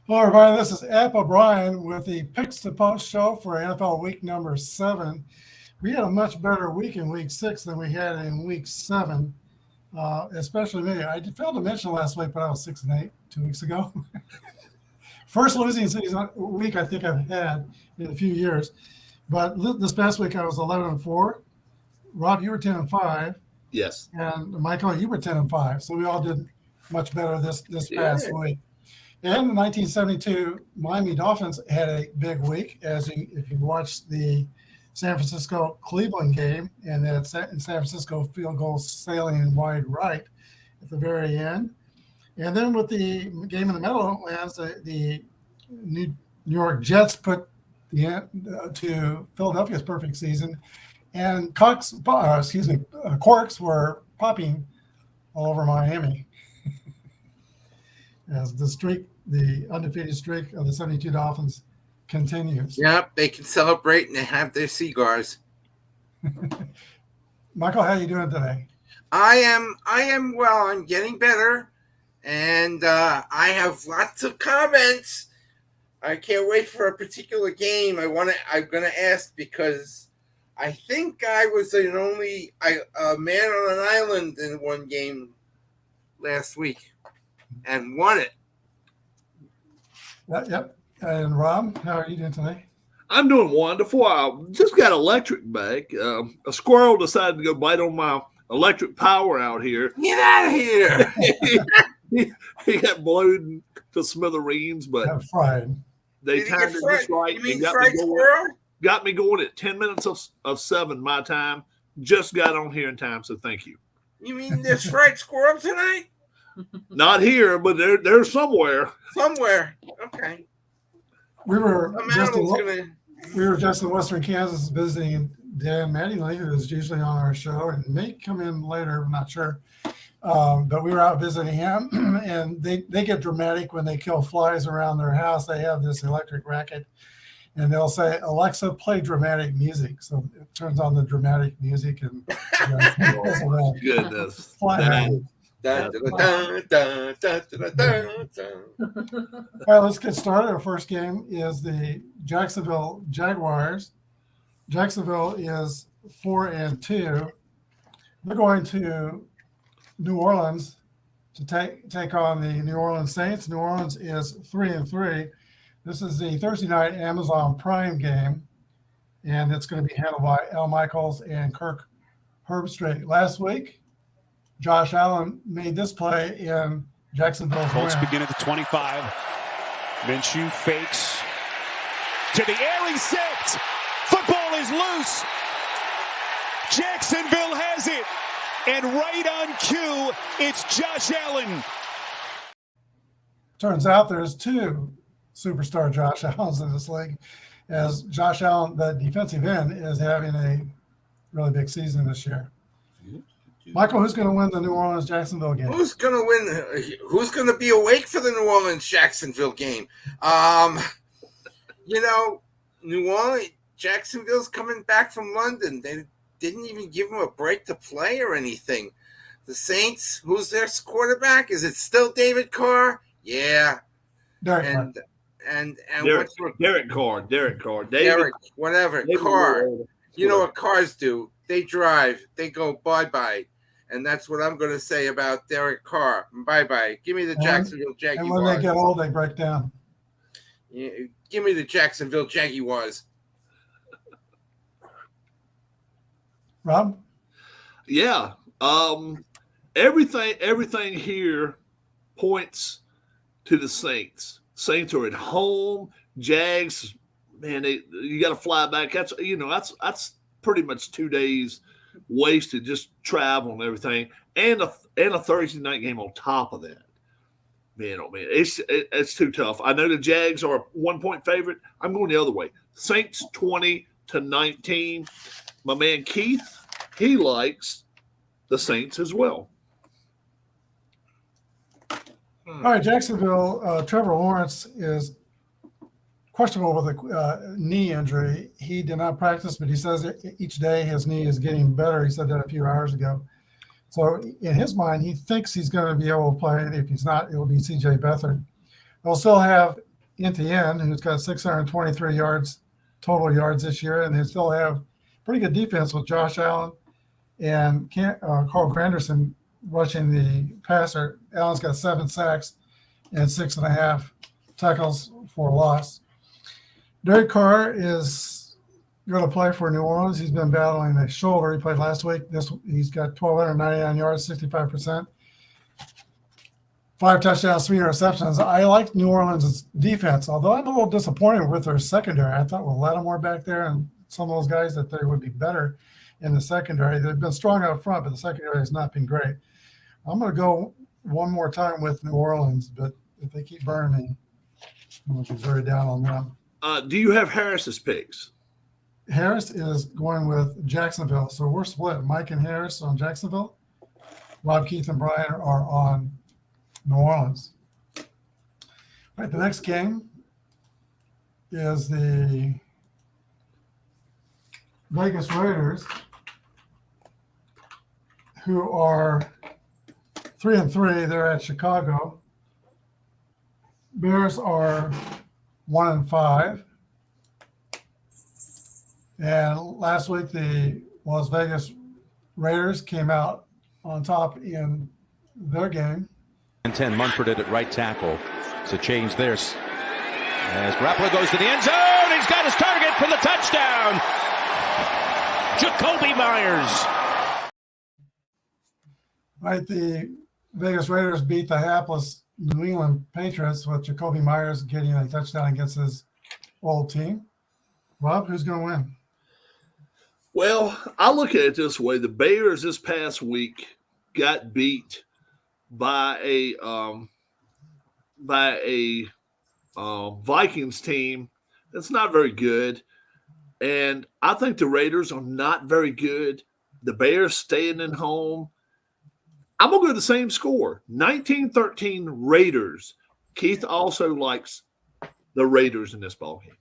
Hello, everybody. This is APBA Brian with the Picks to Post show for NFL week number 7. We had a much better week in week 6 than we had in week 7, especially me. I failed to mention last week, but I was 6-8 2 weeks ago. First losing season week I think I've had in a few years. But this past week I was 11-4. Rob, you were 10-5. Yes. And Michael, you were 10-5. So we all did much better this past week. And the 1972 Miami Dolphins had a big week, if you watched the San Francisco-Cleveland game, and that San Francisco field goal sailing wide right at the very end. And then with the game in the Meadowlands, the New York Jets put the end to Philadelphia's perfect season, and corks were popping all over Miami. As the undefeated streak of the 72 Dolphins continues. Yep, they can celebrate and they have their cigars. Michael, how are you doing today? I am well. I'm getting better, and I have lots of comments. I can't wait for a particular game. I'm gonna ask because I think I was the only a man on an island in one game last week. And won it. Yep. And Rob, how are you doing today? I'm doing wonderful. I just got electric back. A squirrel decided to go bite on my electric power out here. Get out of here. he got blown to smithereens, but fried. They timed it just right. You mean fried squirrel? Got me going at 10 minutes of 7 my time. Just got on here in time, so thank you. You mean there's fried squirrel tonight? Not here, but they're somewhere. Somewhere. Okay. We were just in Western Kansas visiting Dan Mattingly, who is usually on our show and may come in later. I'm not sure. But we were out visiting him, and they get dramatic when they kill flies around their house. They have this electric racket, and they'll say, "Alexa, play dramatic music." So it turns on the dramatic music, and goodness. All right, let's get started. Our first game is the Jacksonville Jaguars. Jacksonville is 4-2. They're going to New Orleans to take on the New Orleans Saints. New Orleans is 3-3. This is the Thursday night Amazon Prime game, and it's going to be handled by Al Michaels and Kirk Herbstreit. Last week, Josh Allen made this play in Jacksonville's Colts begin at the 25. Minshew fakes to the air. He's set. Football is loose. Jacksonville has it. And right on cue, it's Josh Allen. Turns out there's 2 superstar Josh Allens in this league, as Josh Allen, the defensive end, is having a really big season this year. Michael, who's going to win the New Orleans-Jacksonville game? Who's going to win? Who's going to be awake for the New Orleans-Jacksonville game? New Orleans, Jacksonville's coming back from London. They didn't even give them a break to play or anything. The Saints, who's their quarterback? Is it still David Carr? Yeah. Derek Carr. Derek, whatever. Carr. You know what cars do? They drive. They go bye-bye. And that's what I'm going to say about Derek Carr. Bye-bye. Give me the Jacksonville Jaguars. And when they get old, they break down. Yeah, give me the Jacksonville Jaguars. Rob? Yeah. Everything here points to the Saints. Saints are at home. Jags, man, you got to fly back. That's pretty much 2 days wasted just travel and everything, and a Thursday night game on top of that. Man, oh man, it's too tough. I know the Jags are a 1-point favorite. I'm going the other way. Saints 20-19. My man Keith, he likes the Saints as well. All right, Jacksonville. Trevor Lawrence is questionable with a knee injury. He did not practice, but he says each day his knee is getting better. He said that a few hours ago. So in his mind, he thinks he's going to be able to play. If he's not, it will be C.J. Beathard. They'll still have Etienne, who's got 623 yards, total yards this year, and they still have pretty good defense with Josh Allen and Carl Granderson rushing the passer. Allen's got 7 sacks and 6.5 tackles for loss. Derek Carr is going to play for New Orleans. He's been battling a shoulder. He played last week. He's got 1,299 yards, 65%. 5 touchdowns, 3 interceptions. I like New Orleans' defense, although I'm a little disappointed with their secondary. I thought with Lattimore back there and some of those guys that they would be better in the secondary. They've been strong out front, but the secondary has not been great. I'm going to go one more time with New Orleans, but if they keep burning me, I'm going to be very down on them. Do you have Harris's picks? Harris is going with Jacksonville, so we're split. Mike and Harris on Jacksonville. Rob, Keith, and Brian are on New Orleans. All right, the next game is the Vegas Raiders, who are 3-3. They're at Chicago. Bears are 1-5. And last week, the Las Vegas Raiders came out on top in their game. 10 Munford at right tackle. It's a change there. As Garoppolo goes to the end zone, he's got his target for the touchdown. Jacoby Myers. Right, the Vegas Raiders beat the hapless New England Patriots with Jacoby Myers getting a touchdown against his old team. Rob, who's going to win? Well, I look at it this way. The Bears this past week got beat by a Vikings team that's not very good. And I think the Raiders are not very good. The Bears staying at home. I'm going to go the same score, 19-13 Raiders. Keith also likes the Raiders in this ballgame.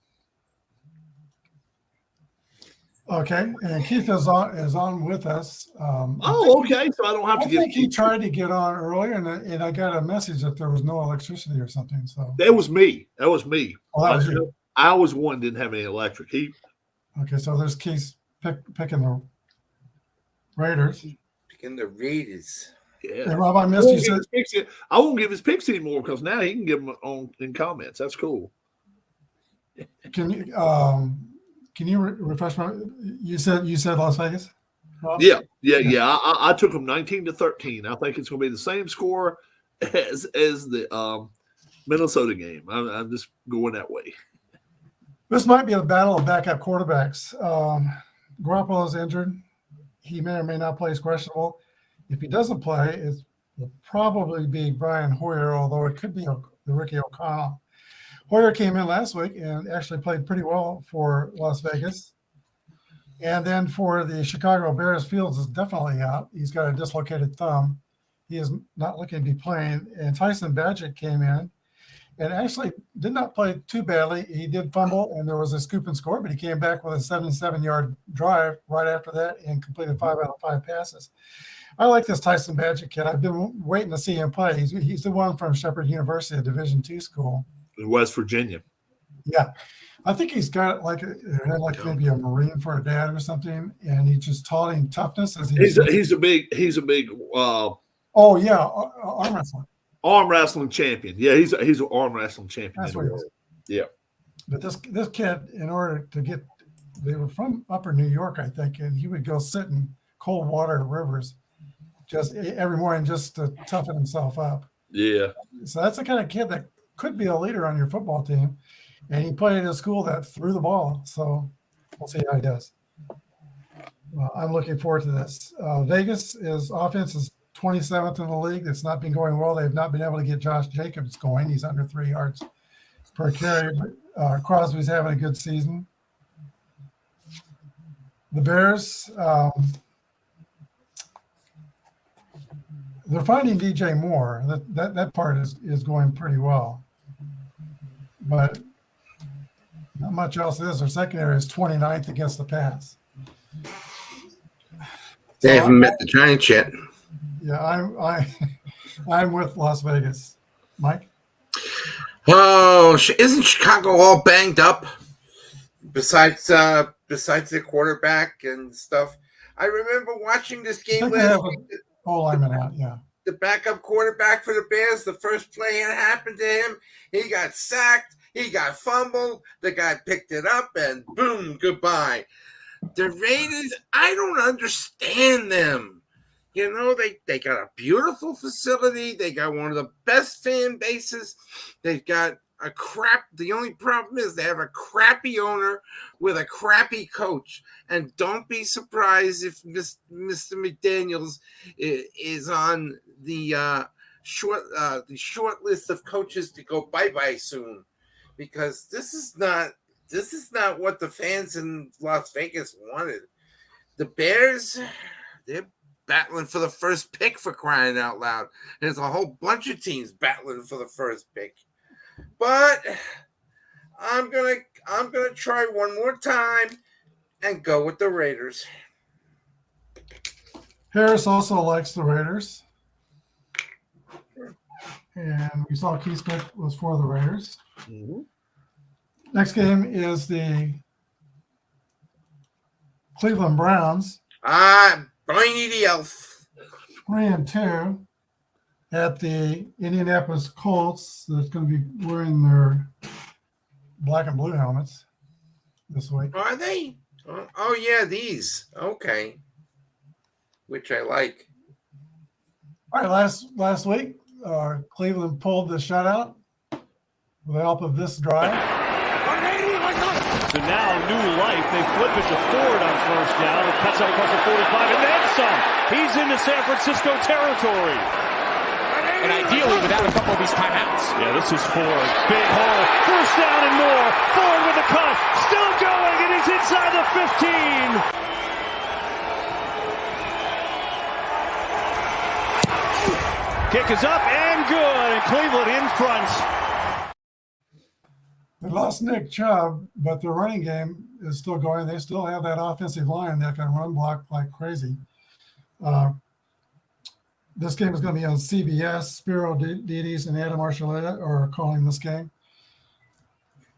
Okay, and Keith is on with us. Okay, so I don't have to get. I think he tried to get on earlier, and I got a message that there was no electricity or something. So that was me. Oh, that was you. I was one didn't have any electric. Okay, so there's Keith picking the Raiders. Picking the Raiders. Yeah. Hey, Rob, I missed you. I won't give his picks anymore because now he can give them in comments. That's cool. Can you refresh my? You said Las Vegas. Rob? Yeah. I took them 19-13. I think it's going to be the same score as the Minnesota game. I'm just going that way. This might be a battle of backup quarterbacks. Garoppolo's injured. He may or may not play. He's questionable. If he doesn't play, it will probably be Brian Hoyer, although it could be the Ricky O'Connell. Hoyer came in last week and actually played pretty well for Las Vegas. And then for the Chicago Bears, Fields is definitely out. He's got a dislocated thumb. He is not looking to be playing. And Tyson Badgett came in and actually did not play too badly. He did fumble, and there was a scoop and score, but he came back with a 77-yard drive right after that and completed 5 out of 5 passes. I like this Tyson Badgett kid. I've been waiting to see him play. He's the one from Shepherd University, a Division II school. In West Virginia. Yeah. I think he's got maybe a Marine for a dad or something, and he just taught him toughness. He's a big arm wrestling. Arm wrestling champion. Yeah, he's an arm wrestling champion. That's what he is. Yeah. But this kid, in order to get, they were from Upper New York, I think, and he would go sit in cold water rivers just every morning just to toughen himself up. Yeah. So that's the kind of kid that could be a leader on your football team. And he played at a school that threw the ball. So we'll see how he does. I'm looking forward to this. Vegas' offense is 27th in the league. It's not been going well. They've not been able to get Josh Jacobs going. He's under 3 yards per carry. But Crosby's having a good season. The Bears, they're finding DJ Moore. That part is going pretty well. But not much else is. Their secondary is 29th against the pass. They haven't met the Giants yet. Yeah, I'm with Las Vegas. Mike? Oh, isn't Chicago all banged up? Besides the quarterback and stuff. I remember watching this I game think they last have week. a whole lineman out, yeah. The backup quarterback for the Bears, the first play that happened to him, he got sacked, he got fumbled, the guy picked it up, and boom, goodbye. The Raiders, I don't understand them. You know, they got a beautiful facility. They got one of the best fan bases. They've got the only problem is they have a crappy owner with a crappy coach. And don't be surprised if Mr. McDaniels is on the short list of coaches to go bye-bye soon. Because this is not what the fans in Las Vegas wanted. The Bears, they're battling for the first pick, for crying out loud. There's a whole bunch of teams battling for the first pick. But I'm gonna try one more time and go with the Raiders. Harris also likes the Raiders. And we saw Keith Smith was for the Raiders. Mm-hmm. Next game is the Cleveland Browns. Briny the Elf. 3-2 at the Indianapolis Colts. That's going to be wearing their black and blue helmets this week. Are they? Oh yeah, these. Okay. Which I like. All right, last week, Cleveland pulled the shutout with the help of this drive. So now new life. They flip it to Ford on first down. It cuts out across the 45 and then some. He's into San Francisco territory. And ideally without a couple of these timeouts. Yeah, this is Ford. Big hole. First down and more. Ford with the cut. Still going, and he's inside the 15. Kick is up and good. And Cleveland in front. They lost Nick Chubb, but their running game is still going. They still have that offensive line that can run block like crazy. This game is going to be on CBS. Spiro Dides and Adam Archuleta are calling this game.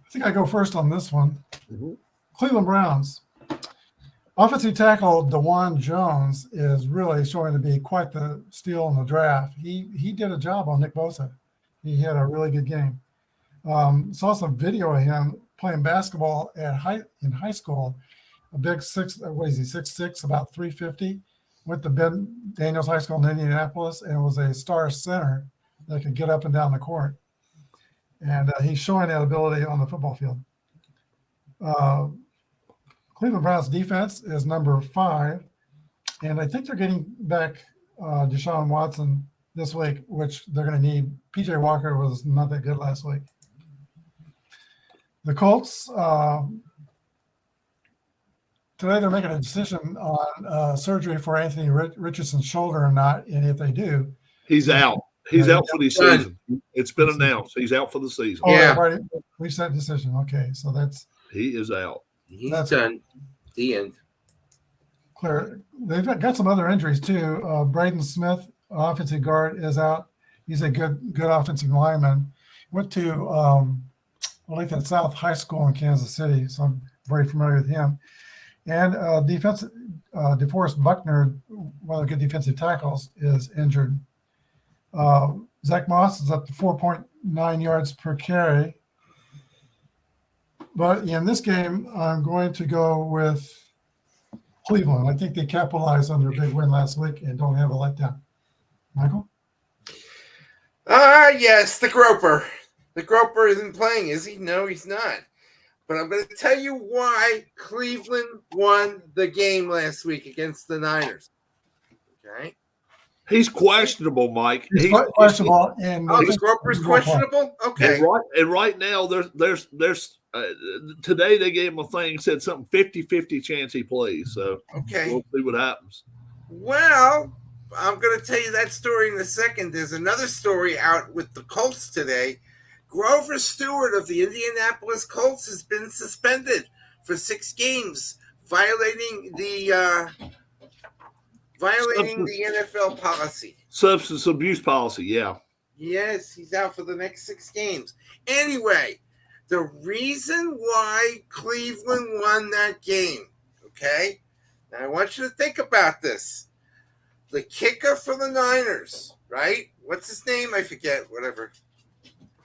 I think I go first on this one. Mm-hmm. Cleveland Browns. Offensive tackle DeJuan Jones is really showing to be quite the steal in the draft. He did a job on Nick Bosa. He had a really good game. Saw some video of him playing basketball in high school. A big 6'6", about 350. Went to Ben Daniels High School in Indianapolis and was a star center that could get up and down the court. And he's showing that ability on the football field. Cleveland Browns defense is number 5. And I think they're getting back Deshaun Watson this week, which they're going to need. PJ Walker was not that good last week. The Colts, today they're making a decision on surgery for Anthony Richardson's shoulder or not, and if they do, he's out. He's out for the season. It's been announced. He's out for the season. Oh, Yeah. right. Reached that decision. Okay, so He is out. He's That's done. The end. clear. They've got some other injuries too. Braden Smith, offensive guard, is out. He's a good offensive lineman. Went to Lincoln South High School in Kansas City, so I'm very familiar with him. And DeForest Buckner, one of the good defensive tackles, is injured. Zach Moss is up to 4.9 yards per carry. But in this game, I'm going to go with Cleveland. I think they capitalized on their big win last week and don't have a letdown. Michael? Yes, the Groper. The Groper isn't playing, is he? No, he's not. But I'm going to tell you why Cleveland won the game last week against the Niners. Okay? He's questionable, Mike. He's questionable. And the Groper's questionable? Okay. And right now, there's today they gave him a thing, said something 50-50 chance he plays. So Okay. we'll see what happens. Well, I'm going to tell you that story in a second. There's another story out with the Colts today. Grover Stewart of the Indianapolis Colts has been suspended for 6 games, violating the NFL policy. Substance abuse policy, yeah. Yes, he's out for the next 6 games. Anyway, the reason why Cleveland won that game, okay? Now I want you to think about this. The kicker for the Niners, right? What's his name? I forget, whatever.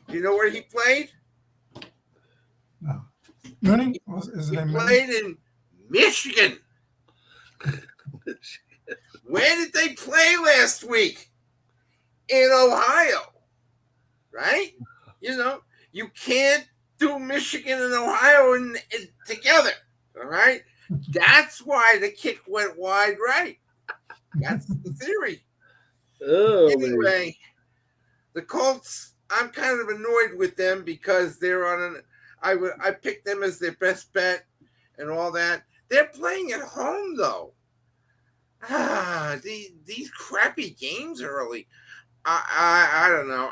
Do you know where he played? No. Mooney? Is He it Mooney? played in Michigan. Where did they play last week? In Ohio, right? You know, you can't do Michigan and Ohio together, all right? That's why the kick went wide right. That's the theory. Oh, Anyway, the Colts, I'm kind of annoyed with them because they're on I picked them as their best bet and all that. They're playing at home, though. These crappy games early. I don't know.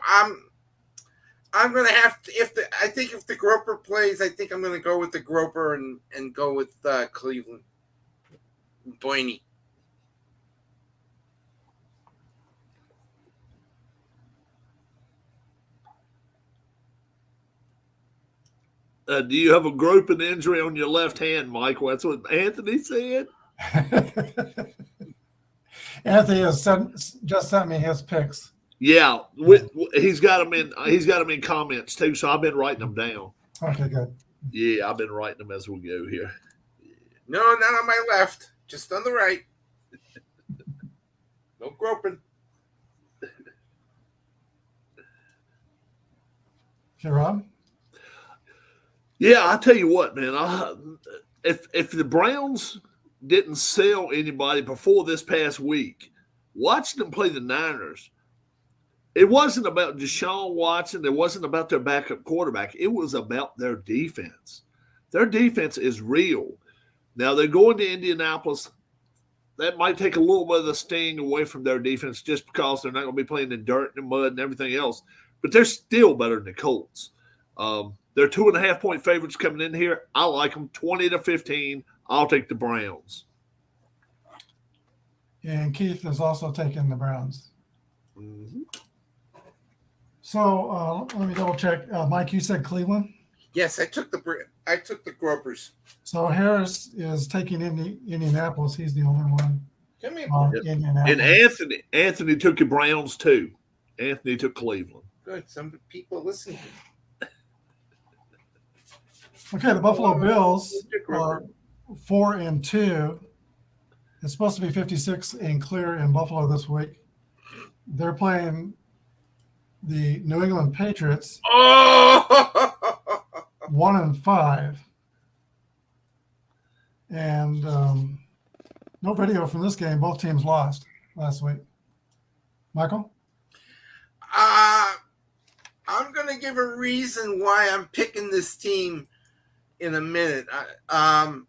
I'm gonna have to I think if the Groper plays, I think I'm gonna go with the Groper and go with Cleveland. Boyney. Do you have a groping injury on your left hand, Michael? That's what Anthony said. Anthony has just sent me his picks. Yeah, he's got them in. He's got them in comments too. So I've been writing them down. Okay, good. Yeah, I've been writing them as we go here. No, not on my left, just on the right. No groping. Okay, Rob? Yeah, I tell you what, man. If the Browns didn't sell anybody before this past week, watching them play the Niners, it wasn't about Deshaun Watson. It wasn't about their backup quarterback. It was about their defense. Their defense is real. Now, they're going to Indianapolis. That might take a little bit of the sting away from their defense just because they're not going to be playing in dirt and mud and everything else. But they're still better than the Colts. They're 2.5-point favorites coming in here. I like them 20-15. I'll take the Browns. And Keith is also taking the Browns. Mm-hmm. So let me double check. Mike, you said Cleveland? Yes, I took the Gropers. So Harris is taking Indianapolis. He's the only one. Come here. Indianapolis. And Anthony took the Browns too. Anthony took Cleveland. Good. Some people listen. Okay, the Buffalo Bills are 4-2. It's supposed to be 56 and clear in Buffalo this week. They're playing the New England Patriots, Oh! 1-5. And no video from this game. Both teams lost last week. Michael? I'm going to give a reason why I'm picking this team in a minute. I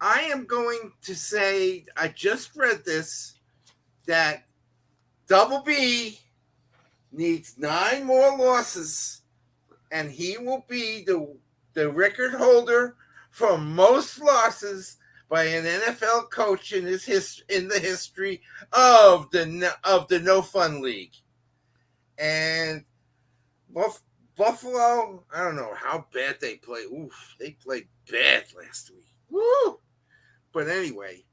am going to say, I just read this, that Double B needs 9 more losses, and he will be the record holder for most losses by an NFL coach in the history of the No Fun League. And Buffalo, I don't know how bad they played. Oof, they played bad last week. Woo! But anyway,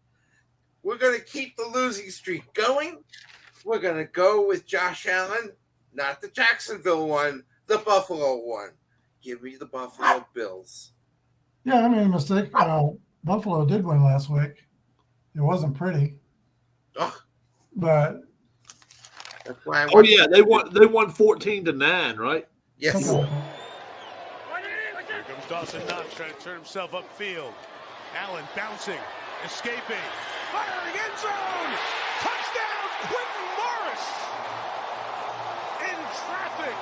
we're going to keep the losing streak going. We're going to go with Josh Allen, not the Jacksonville one, the Buffalo one. Give me the Buffalo Bills. Yeah, I made a mistake. Buffalo did win last week. It wasn't pretty, but that's why they won 14-9, right? Yes. Okay. Here comes Dawson Knox trying to turn himself upfield. Allen bouncing, escaping, firing end zone. Touchdown, Quentin Morris in traffic.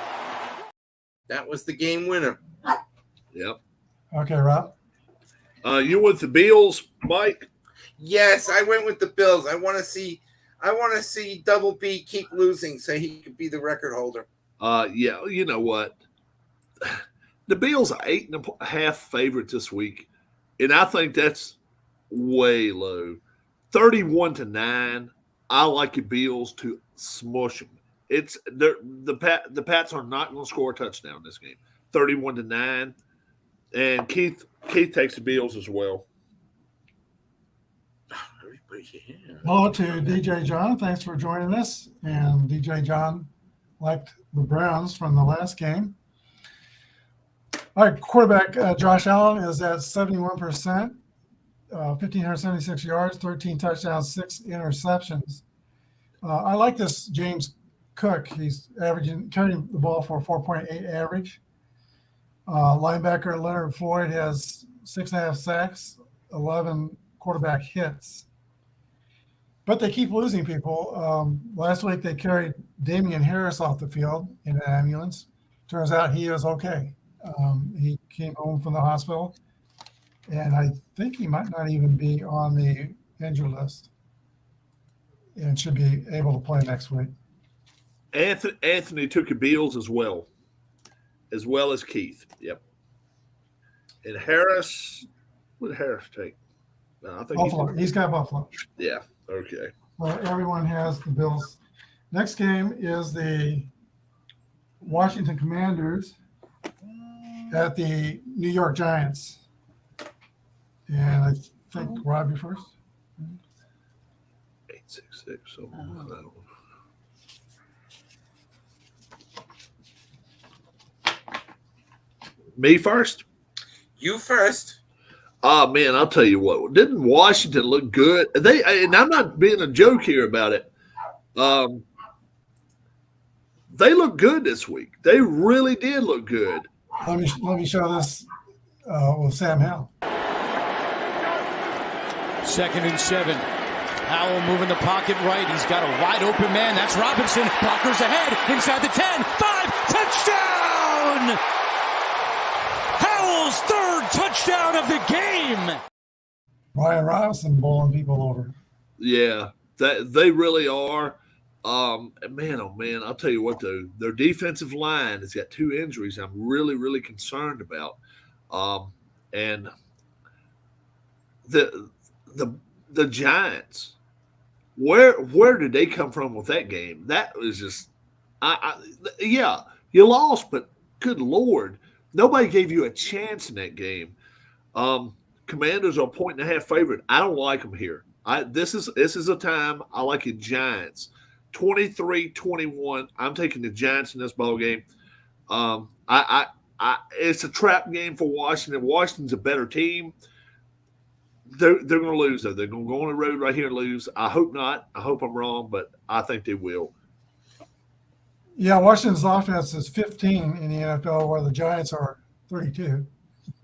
That was the game winner. Yep. Okay, Rob. You with the Bills, Mike? Yes, I went with the Bills. I want to see Double B keep losing so he could be the record holder. Yeah, you know what? The Bills are 8.5 favorites this week, and I think that's way low. 31-9. I like the Bills to smush them. the Pats are not going to score a touchdown in this game. 31-9, and Keith takes the Bills as well. Hello to DJ John. Thanks for joining us. And DJ John liked the Browns from the last game. All right, quarterback Josh Allen is at 71%, 1,576 yards, 13 touchdowns, 6 interceptions. I like this James Cook. He's carrying the ball for a 4.8 average. Linebacker Leonard Floyd has 6.5 sacks, 11 quarterback hits. But they keep losing people. Last week they carried Damian Harris off the field in an ambulance. Turns out he is okay. He came home from the hospital, and I think he might not even be on the injury list and should be able to play next week. Anthony took the Bills as well as Keith. Yep. And Harris, what did Harris take? No, I think Buffalo. He's got Buffalo. Yeah. Okay. Well, everyone has the Bills. Next game is the Washington Commanders at the New York Giants. And I think Robbie first. 866. So me first? You first. Oh, man, I'll tell you what. Didn't Washington look good? And I'm not being a joke here about it. They look good this week. They really did look good. Let me show this with Sam Howell. 2nd and 7. Howell moving the pocket right. He's got a wide open man. That's Robinson. Blockers ahead. Inside the 10. 5. Touchdown! Howell's 3rd touchdown of the game. Brian Robinson bowling people over. Yeah, they really are. Man, oh man, I'll tell you what though, their defensive line has got 2 injuries I'm really, really concerned about. And the Giants, where did they come from with that game? That was just, yeah, you lost, but good Lord, nobody gave you a chance in that game. Commanders are a 1.5 favorite. I don't like them here. This is a time I like the Giants. 23-21. I'm taking the Giants in this ball game. It's a trap game for Washington. Washington's a better team. They're going to lose though. They're going to go on the road right here and lose. I hope not. I hope I'm wrong, but I think they will. Yeah, Washington's offense is 15 in the NFL, where the Giants are 32.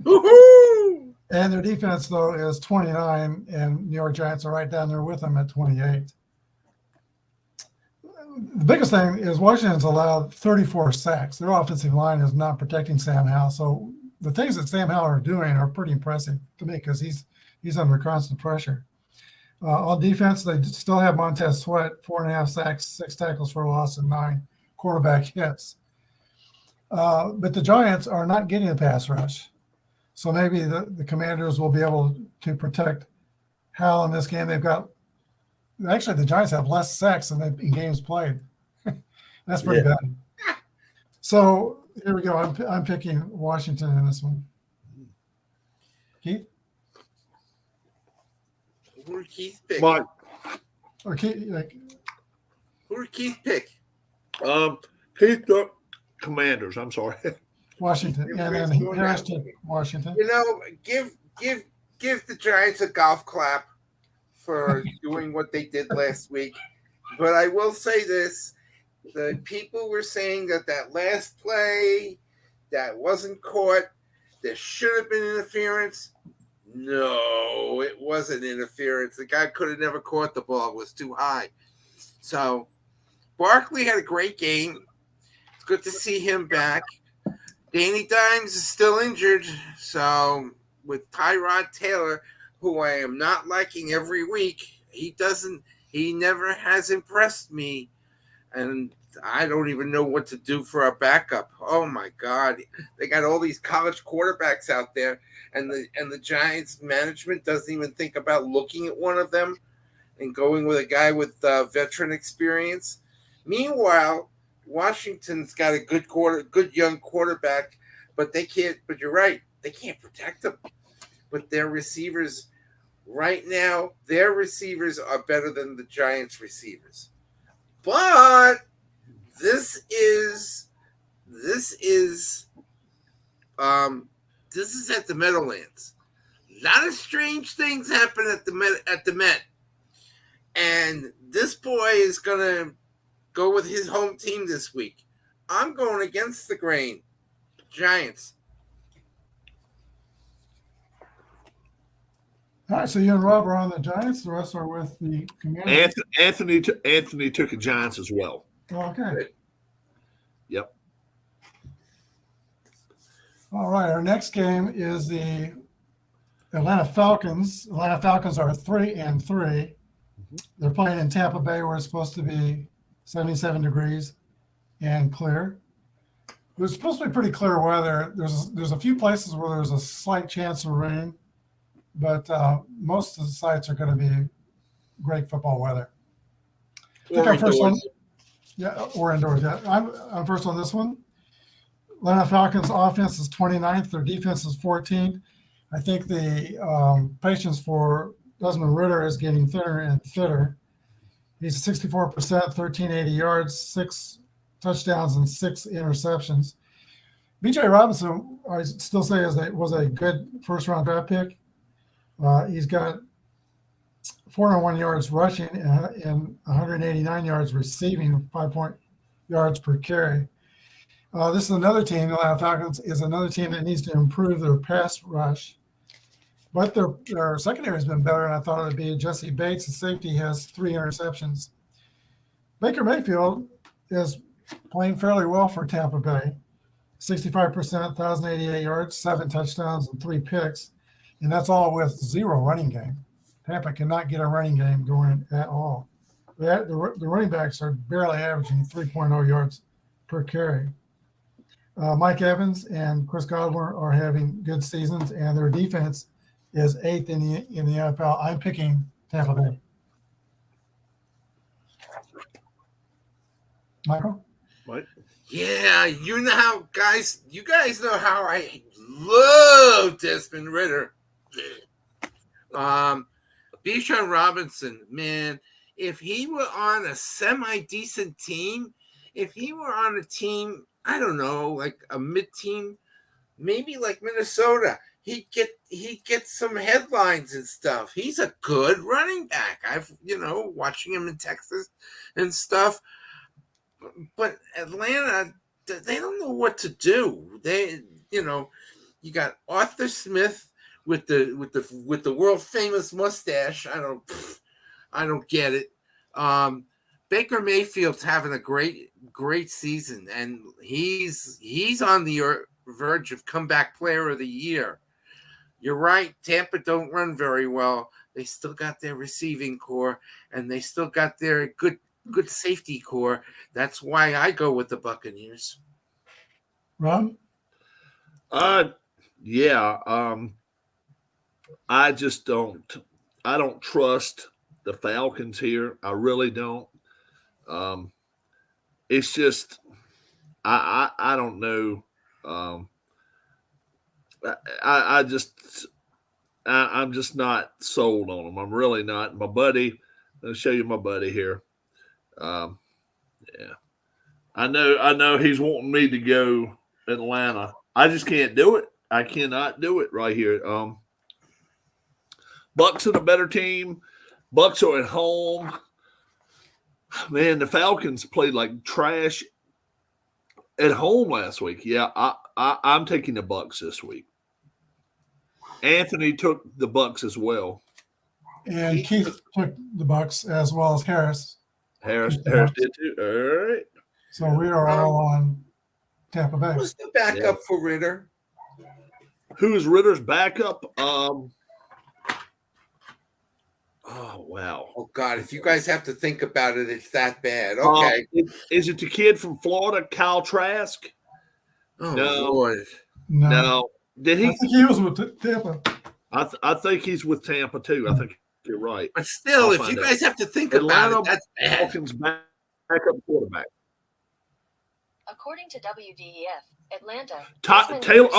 Woohoo! And their defense, though, is 29, and New York Giants are right down there with them at 28. The biggest thing is Washington's allowed 34 sacks. Their offensive line is not protecting Sam Howell. So the things that Sam Howell are doing are pretty impressive to me because he's under constant pressure. On defense, they still have Montez Sweat, 4.5 sacks, 6 tackles for a loss, and 9 quarterback hits. But the Giants are not getting a pass rush. So maybe the Commanders will be able to protect Howell in this game. They've got – actually, the Giants have less sacks than in games played. That's pretty bad. So here we go. I'm picking Washington in this one. Keith? Who did Keith pick? Mike. Or Keith, Who did Keith pick? Keith took Commanders. I'm sorry. Washington. Yeah, and then Harris took Washington. You know, give the Giants a golf clap for doing what they did last week. But I will say this. The people were saying that last play that wasn't caught, there should have been interference. No, it wasn't interference. The guy could have never caught the ball. It was too high. So Barkley had a great game. It's good to see him back. Danny Dimes is still injured. So with Tyrod Taylor, who I am not liking every week, he never has impressed me. And I don't even know what to do for a backup. Oh my God. They got all these college quarterbacks out there, and the Giants management doesn't even think about looking at one of them and going with a guy with veteran experience. Meanwhile, Washington's got a good young quarterback, but they can't. But you're right, they can't protect him. But their receivers right now, their receivers are better than the Giants' receivers. But this is at the Meadowlands. A lot of strange things happen at the Met, and this boy is gonna go with his home team this week. I'm going against the grain. Giants. All right, so you and Rob are on the Giants. The rest are with the Commanders. Anthony took the Giants as well. Okay. Yep. All right, our next game is the Atlanta Falcons. Atlanta Falcons are 3-3. They're playing in Tampa Bay, where it's supposed to be 77 degrees and clear. There's supposed to be pretty clear weather. There's a few places where there's a slight chance of rain, but most of the sites are going to be great football weather. I think I'm first on, or indoors. Yeah, I'm first on this one. Atlanta Falcons offense is 29th. Their defense is 14th. I think the patience for Desmond Ridder is getting thinner and thinner. He's 64%, 1,380 yards, 6 touchdowns, and 6 interceptions. B.J. Robinson, I still say was a good first-round draft pick. He's got 401 yards rushing and 189 yards receiving, 5 yards per carry. This is another team. The Atlanta Falcons is another team that needs to improve their pass rush. But their secondary has been better than I thought it would be. Jesse Bates, the safety, has 3 interceptions. Baker Mayfield is playing fairly well for Tampa Bay. 65%, 1,088 yards, 7 touchdowns, and 3 picks. And that's all with 0 running game. Tampa cannot get a running game going at all. The running backs are barely averaging 3.0 yards per carry. Mike Evans and Chris Godwin are having good seasons, and their defense is 8th in the NFL. I'm picking Tampa Bay. Michael? Right. Yeah, you guys know how I love Desmond Ridder. Bijan Robinson, man, if he were on a semi-decent team, if he were on a team, I don't know, like a mid-team, maybe like Minnesota, he'd get some headlines and stuff. He's a good running back. I've, watching him in Texas and stuff. But Atlanta, they don't know what to do. They, you got Arthur Smith with the world famous mustache. I don't get it. Baker Mayfield's having a great season, and he's on the verge of comeback player of the year. You're right. Tampa don't run very well. They still got their receiving core, and they still got their good safety core. That's why I go with the Buccaneers. Rob? Yeah. I just don't trust the Falcons here. I really don't. It's just I don't know. I'm just not sold on them. I'm really not. My buddy, I'll show you my buddy here. Yeah, I know he's wanting me to go Atlanta. I just can't do it. I cannot do it right here. Bucks are the better team. Bucks are at home. Man, the Falcons played like trash at home last week. Yeah, I'm taking the Bucks this week. Anthony took the Bucks as well. And Keith took the Bucks as well as Harris. Harris did too. All right. So we are all on Tampa Bay. Who's the backup for Ridder? Who is Ritter's backup? Oh, wow. Oh, God. If you guys have to think about it, it's that bad. Okay. Is it the kid from Florida, Kyle Trask? Oh, No. Lord. No. Did he? I think he was with Tampa. I think he's with Tampa, too. I think you're right. But still, I'll if you find guys have to think Atlanta about it, that's bad. Falcons backup quarterback. According to WDEF, Atlanta. Taylor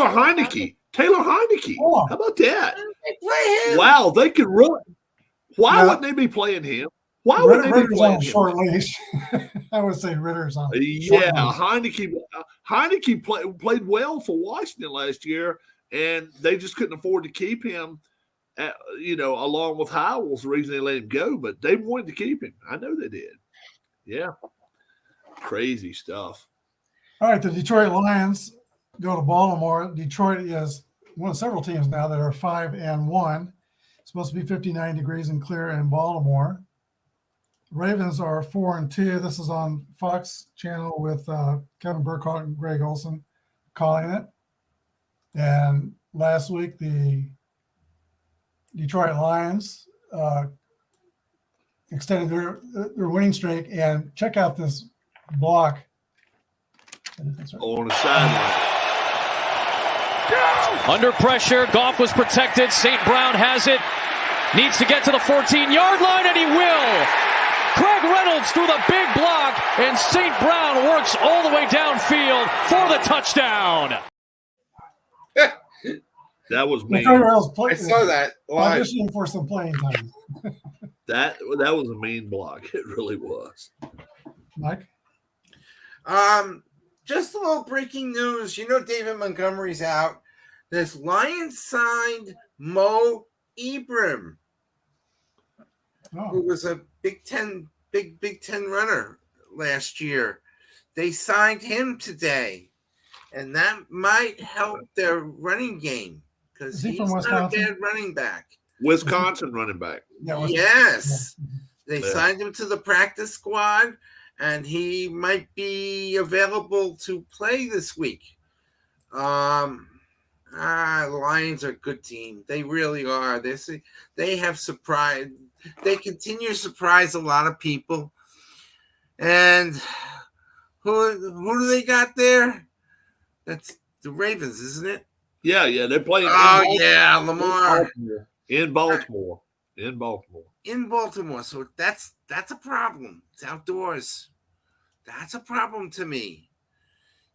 Heineke. Taylor Heineke. Oh. How about that? They play him. Wow, they could really. Why Yeah. wouldn't they be playing him? Why would they be Ritter's on playing a him? short leash. I would say Ritter's on a short leash. Heineke played well for Washington last year, and they just couldn't afford to keep him. Along with Howell's, the reason they let him go, but they wanted to keep him. I know they did. Yeah, crazy stuff. All right, the Detroit Lions go to Baltimore. Detroit is one of several teams now that are 5-1. It's supposed to be 59 degrees and clear in Baltimore. Ravens are 4-2. This is on Fox channel with Kevin Burkhardt and Greg Olson calling it. And last week, the Detroit Lions extended their winning streak. And check out this block. On the sideline. Under pressure, Goff was protected. St. Brown has it. Needs to get to the 14-yard line, and he will. Craig Reynolds through the big block, and St. Brown works all the way downfield for the touchdown. That was mean. I saw that live. Auditioning for some playing time. That was a mean block. It really was. Mike? Just a little breaking news. David Montgomery's out. This Lions signed Mo Ibrahim, who was a Big Ten runner last year. They signed him today, and that might help their running game because he's not a bad running back. Wisconsin running back. Yes. Yeah. They signed him to the practice squad, and he might be available to play this week. The Lions are a good team. They really are. They have surprised. They continue to surprise a lot of people. And who do they got there? That's the Ravens, isn't it? Yeah, they're playing. Lamar in Baltimore. So that's a problem. It's outdoors. That's a problem to me.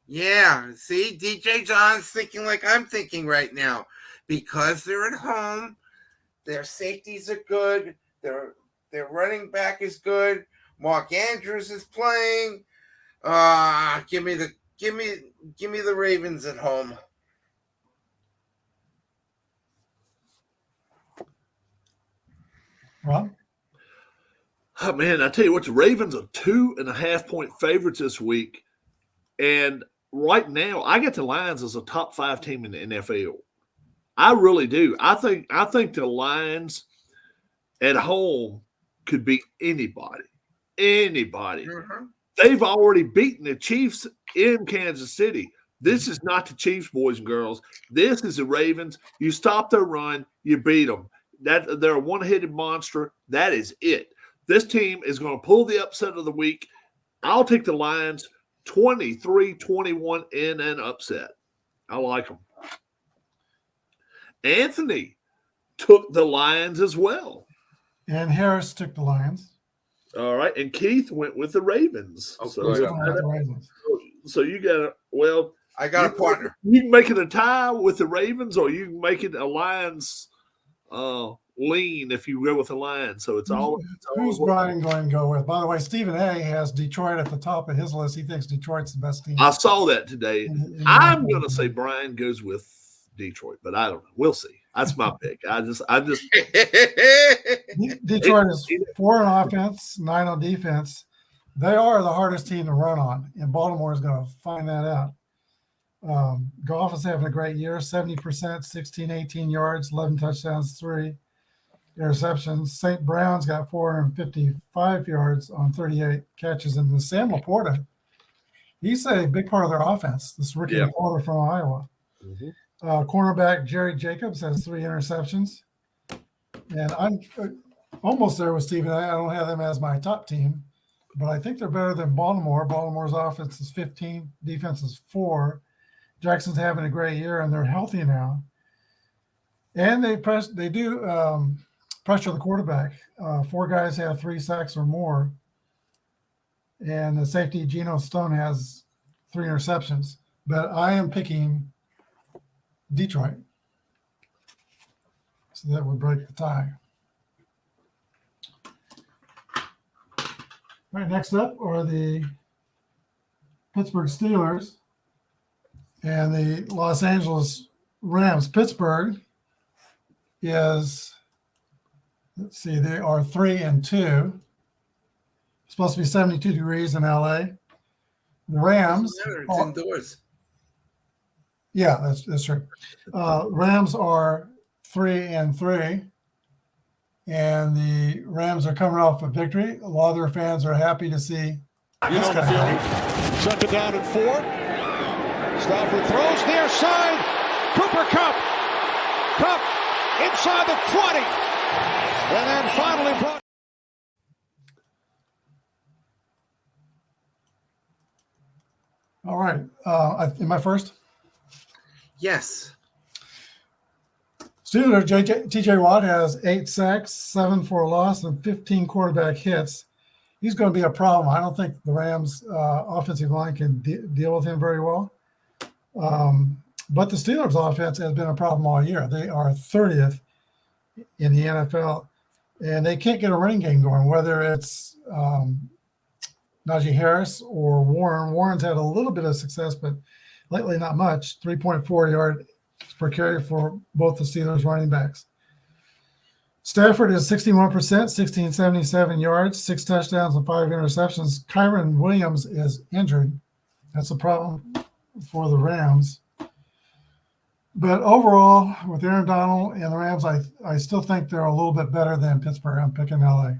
Yeah, see, DJ John's thinking like I'm thinking right now because they're at home. Their safeties are good. Their running back is good. Mark Andrews is playing. Give me the Ravens at home. Rob? Oh, man, I tell you what, the Ravens are 2.5-point favorites this week. And right now, I get the Lions as a top 5 team in the NFL. I really do. I think the Lions at home could beat anybody. Mm-hmm. They've already beaten the Chiefs in Kansas City. This is not the Chiefs, boys and girls. This is the Ravens. You stop their run, you beat them. They're a one-headed monster. That is it. This team is going to pull the upset of the week. I'll take the Lions 23-21 in an upset. I like them. Anthony took the Lions as well. And Harris took the Lions. All right. And Keith went with the Ravens. Oh, so you got I got a partner. You can make it a tie with the Ravens, or you can make it a Lions lean if you go with the Lions. So who's Brian going to go with? By the way, Stephen A. has Detroit at the top of his list. He thinks Detroit's the best team. I saw that today. I'm going to say Brian goes with Detroit, but I don't know. We'll see. That's my pick. I just Detroit is 4 on offense, 9 on defense. They are the hardest team to run on, and Baltimore is going to find that out. Goff is having a great year, 70%, 16, 18 yards, 11 touchdowns, 3 interceptions. St. Brown's got 455 yards on 38 catches. And Sam Laporta, he's a big part of their offense, this rookie Laporta from Iowa. Mm-hmm. Cornerback Jerry Jacobs has 3 interceptions. And I'm almost there with Stephen. I don't have them as my top team, but I think they're better than Baltimore. Baltimore's offense is 15, defense is 4. Jackson's having a great year, and they're healthy now. And they do pressure the quarterback. 4 guys have 3 sacks or more. and the safety Geno Stone has 3 interceptions. But I am picking Detroit. So that would break the tie. All right, next up are the Pittsburgh Steelers and the Los Angeles Rams. Pittsburgh is, let's see, they are 3-2. It's supposed to be 72 degrees in LA. The Rams. It's indoors. Yeah, that's true. Rams are 3-3, and the Rams are coming off a victory. A lot of their fans are happy to see this guy. Second down and 4. Stafford throws near side. Cooper Kupp. Kupp inside the 20. And then finally brought. All right. Am I first? Yes. Steelers, TJ Watt has 8 sacks, 7 for a loss, and 15 quarterback hits. He's going to be a problem. I don't think the Rams' offensive line can deal with him very well. But the Steelers' offense has been a problem all year. They are 30th in the NFL, and they can't get a running game going, whether it's Najee Harris or Warren. Warren's had a little bit of success, but lately not much. 3.4 yards per carry for both the Steelers running backs. Stafford is 61%, 1,677 yards, 6 touchdowns and 5 interceptions. Kyron Williams is injured. That's a problem for the Rams. But overall, with Aaron Donald and the Rams, I still think they're a little bit better than Pittsburgh. I'm picking LA.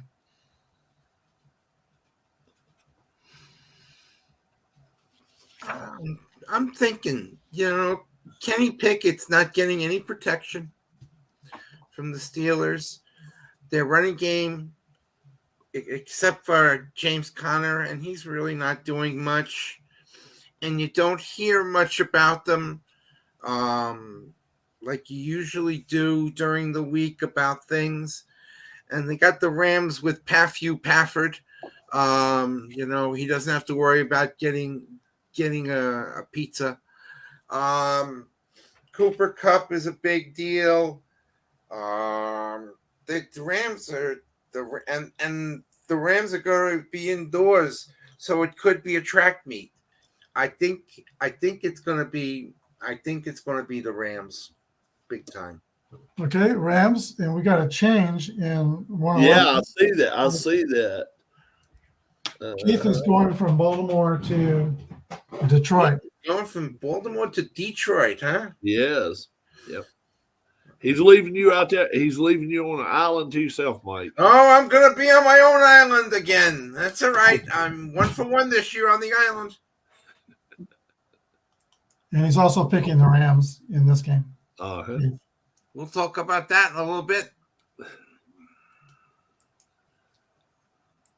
I'm thinking, Kenny Pickett's not getting any protection from the Steelers. Their running game, except for James Conner, and he's really not doing much. And you don't hear much about them like you usually do during the week about things. And they got the Rams with Pafford. He doesn't have to worry about getting a pizza. Cooper Kupp is a big deal. The Rams are the Rams are going to be indoors, so it could be a track meet. I think it's going to be the Rams, big time. Okay, Rams, and we got a change in one. Yeah, I see that. Keith is going from Baltimore to Detroit. Going from Baltimore to Detroit, huh? Yes. Yep. He's leaving you out there. He's leaving you on an island to yourself, Mike. Oh, I'm going to be on my own island again. That's all right. I'm 1 for 1 this year on the island. And he's also picking the Rams in this game. Uh-huh. We'll talk about that in a little bit.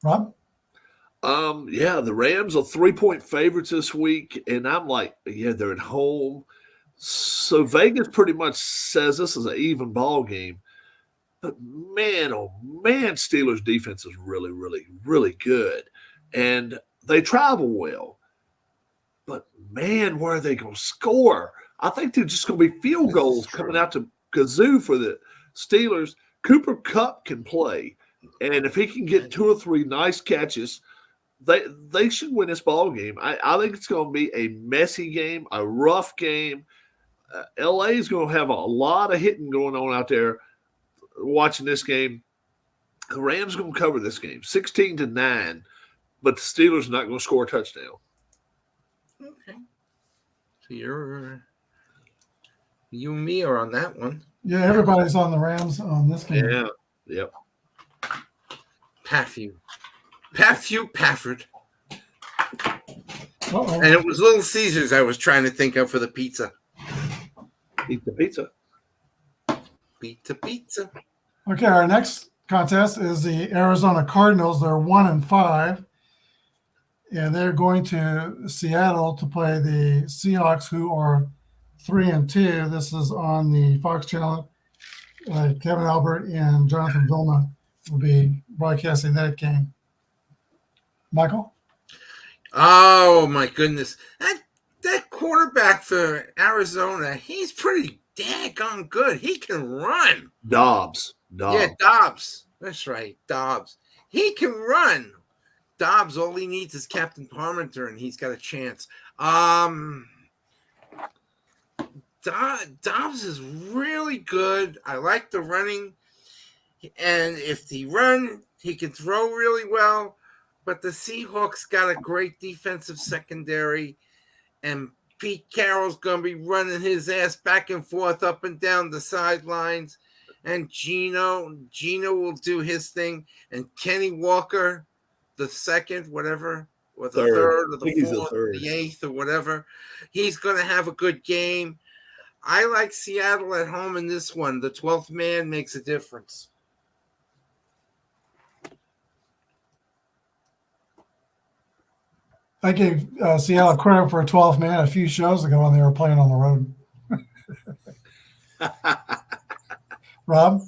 Rob? Yeah, the Rams are 3-point favorites this week, and I'm like, yeah, they're at home. So Vegas pretty much says this is an even ball game. But man, oh man, Steelers defense is really, really, really good. And they travel well. But man, where are they going to score? I think they're just going to be field goals coming out to kazoo for the Steelers. Cooper Kupp can play. And if he can get 2 or 3 nice catches, they should win this ball game. I think it's going to be a messy game, a rough game. LA is going to have a lot of hitting going on out there watching this game. The Rams are going to cover this game 16-9, but the Steelers are not going to score a touchdown. Okay. So you and me are on that one. Yeah, everybody's on the Rams on this game. Yeah. Yep. Pafford. Uh-oh. And it was Little Caesars I was trying to think of for the pizza. Eat the pizza. Pizza. Okay, our next contest is the Arizona Cardinals. They're 1-5, and they're going to Seattle to play the Seahawks, who are 3-2. This is on the Fox channel. Kevin Albert and Jonathan Vilma will be broadcasting that game. Michael? Oh my goodness, that quarterback for Arizona, he's pretty daggone good. He can run. Dobbs. Yeah, Dobbs. That's right, Dobbs. He can run. Dobbs, all he needs is Captain Parmenter, and he's got a chance. Dobbs is really good. I like the running, and if he run, he can throw really well. But the Seahawks got a great defensive secondary, and Pete Carroll's going to be running his ass back and forth up and down the sidelines. And Gino will do his thing. And Kenny Walker, the second, whatever, or the third, or the fourth, or the eighth, or whatever, he's going to have a good game. I like Seattle at home in this one. The 12th man makes a difference. I gave Seattle credit for a 12th man a few shows ago when they were playing on the road. Rob?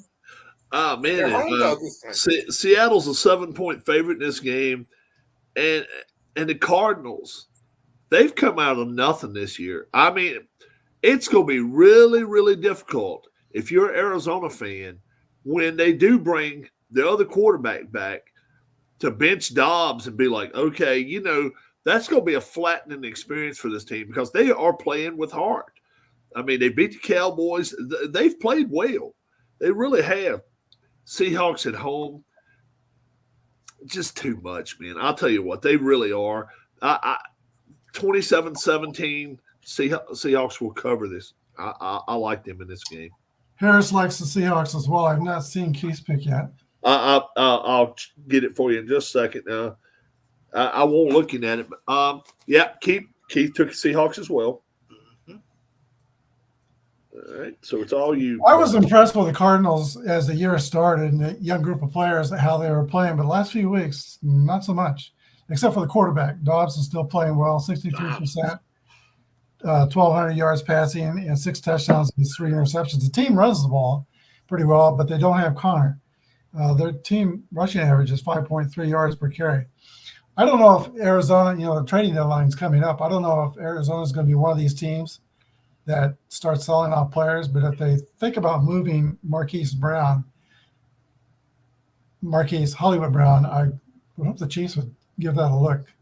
Oh, man. Seattle's a 7-point favorite in this game. And the Cardinals, they've come out of nothing this year. I mean, it's going to be really, really difficult if you're an Arizona fan when they do bring the other quarterback back to bench Dobbs and be like, okay, that's going to be a flattening experience for this team because they are playing with heart. I mean, they beat the Cowboys. They've played well. They really have. Seahawks at home, just too much, man. I'll tell you what, they really are. 27-17, Seahawks will cover this. I like them in this game. Harris likes the Seahawks as well. I've not seen Keith's pick yet. I'll get it for you in just a second now. I won't looking at it, but Keith took the Seahawks as well. Mm-hmm. All right, so it's all you. I was impressed with the Cardinals as the year started and the young group of players, how they were playing, but the last few weeks, not so much, except for the quarterback. Dobbs is still playing well, 63%, 1,200 yards passing, and 6 touchdowns and 3 interceptions. The team runs the ball pretty well, but they don't have Connor. Their team rushing average is 5.3 yards per carry. I don't know if Arizona, the trading deadline is coming up. I don't know if Arizona is going to be one of these teams that starts selling off players, but if they think about moving Marquise Hollywood Brown, I would hope the Chiefs would give that a look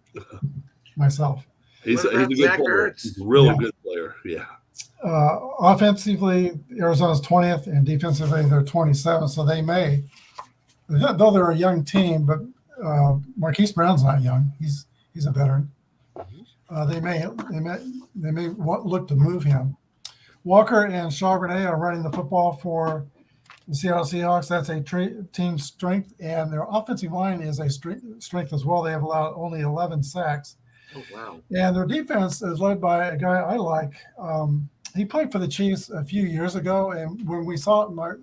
myself. He's a good player. He's a really good player, yeah. Offensively, Arizona's 20th, and defensively, they're 27th, so they may, though they're a young team, but Marquise Brown's not young. He's a veteran. They may look to move him. Walker and Charbonnet are running the football for the Seattle Seahawks. That's a team strength, and their offensive line is a strength as well. They have allowed only 11 sacks. Oh, wow. And their defense is led by a guy I like. He played for the Chiefs a few years ago, and when we saw it, my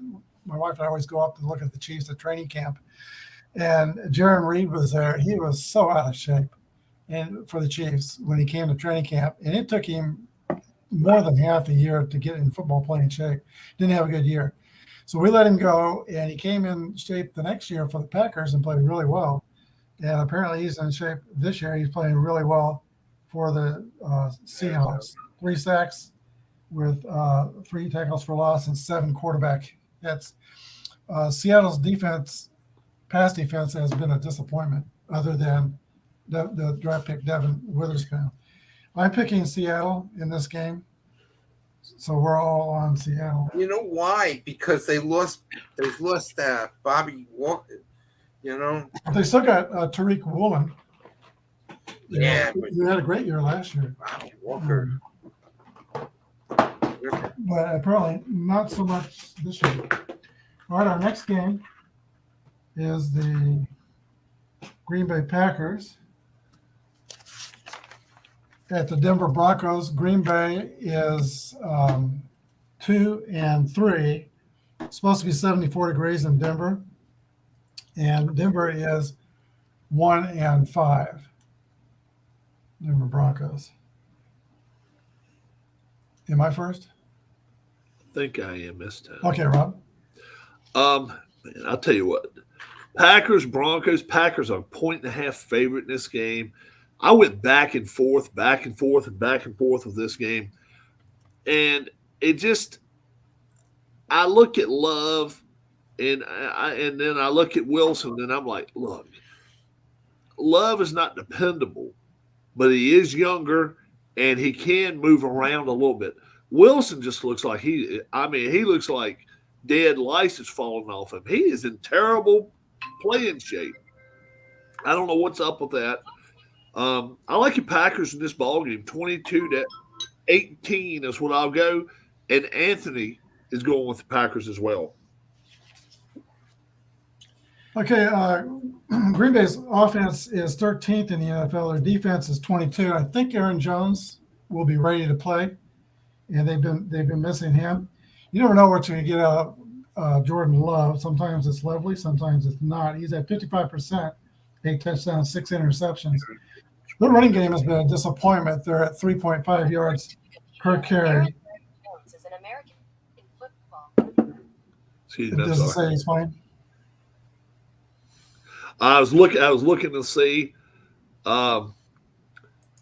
wife and I always go up to look at the Chiefs at training camp. And Jaron Reed was there. He was so out of shape for the Chiefs when he came to training camp. And it took him more than half a year to get in football playing shape. Didn't have a good year. So we let him go, and he came in shape the next year for the Packers and played really well. And apparently he's in shape this year. He's playing really well for the Seahawks. 3 sacks with 3 tackles for loss and 7 quarterback hits. Seattle's pass defense has been a disappointment other than the draft pick Devin Witherspoon. I'm picking Seattle in this game, so we're all on Seattle. You know why? Because they lost Bobby Walker. They still got Tariq Woolen. Yeah, he had a great year last year. Bobby Walker. But apparently not so much this year. All right, our next game is the Green Bay Packers at the Denver Broncos. Green Bay is 2-3. It's supposed to be 74 degrees in Denver. And Denver is 1-5. Denver Broncos. Am I first? I think I am this time. Okay, Rob. I'll tell you what. Packers, Broncos. Packers are a 1.5 favorite in this game. I went back and forth, back and forth, and back and forth with this game. And it just – I look at Love and then I look at Wilson, and I'm like, look, Love is not dependable, but he is younger, and he can move around a little bit. Wilson just looks like he looks like dead lice is falling off him. He is in terrible playing shape. I don't know what's up with that. I like the Packers in this ballgame. 22-18 is what I'll go. And Anthony is going with the Packers as well. Okay, Green Bay's offense is 13th in the NFL. Their defense is 22. I think Aaron Jones will be ready to play, and they've been missing him. You never know what you're going to get out of Jordan Love. Sometimes it's lovely, sometimes it's not. He's at 55%, 8 touchdowns, 6 interceptions. Their running game has been a disappointment. They're at 3.5 yards per carry. Aaron Jones is an American football. Excuse me, Does it say he's fine? I was looking to see will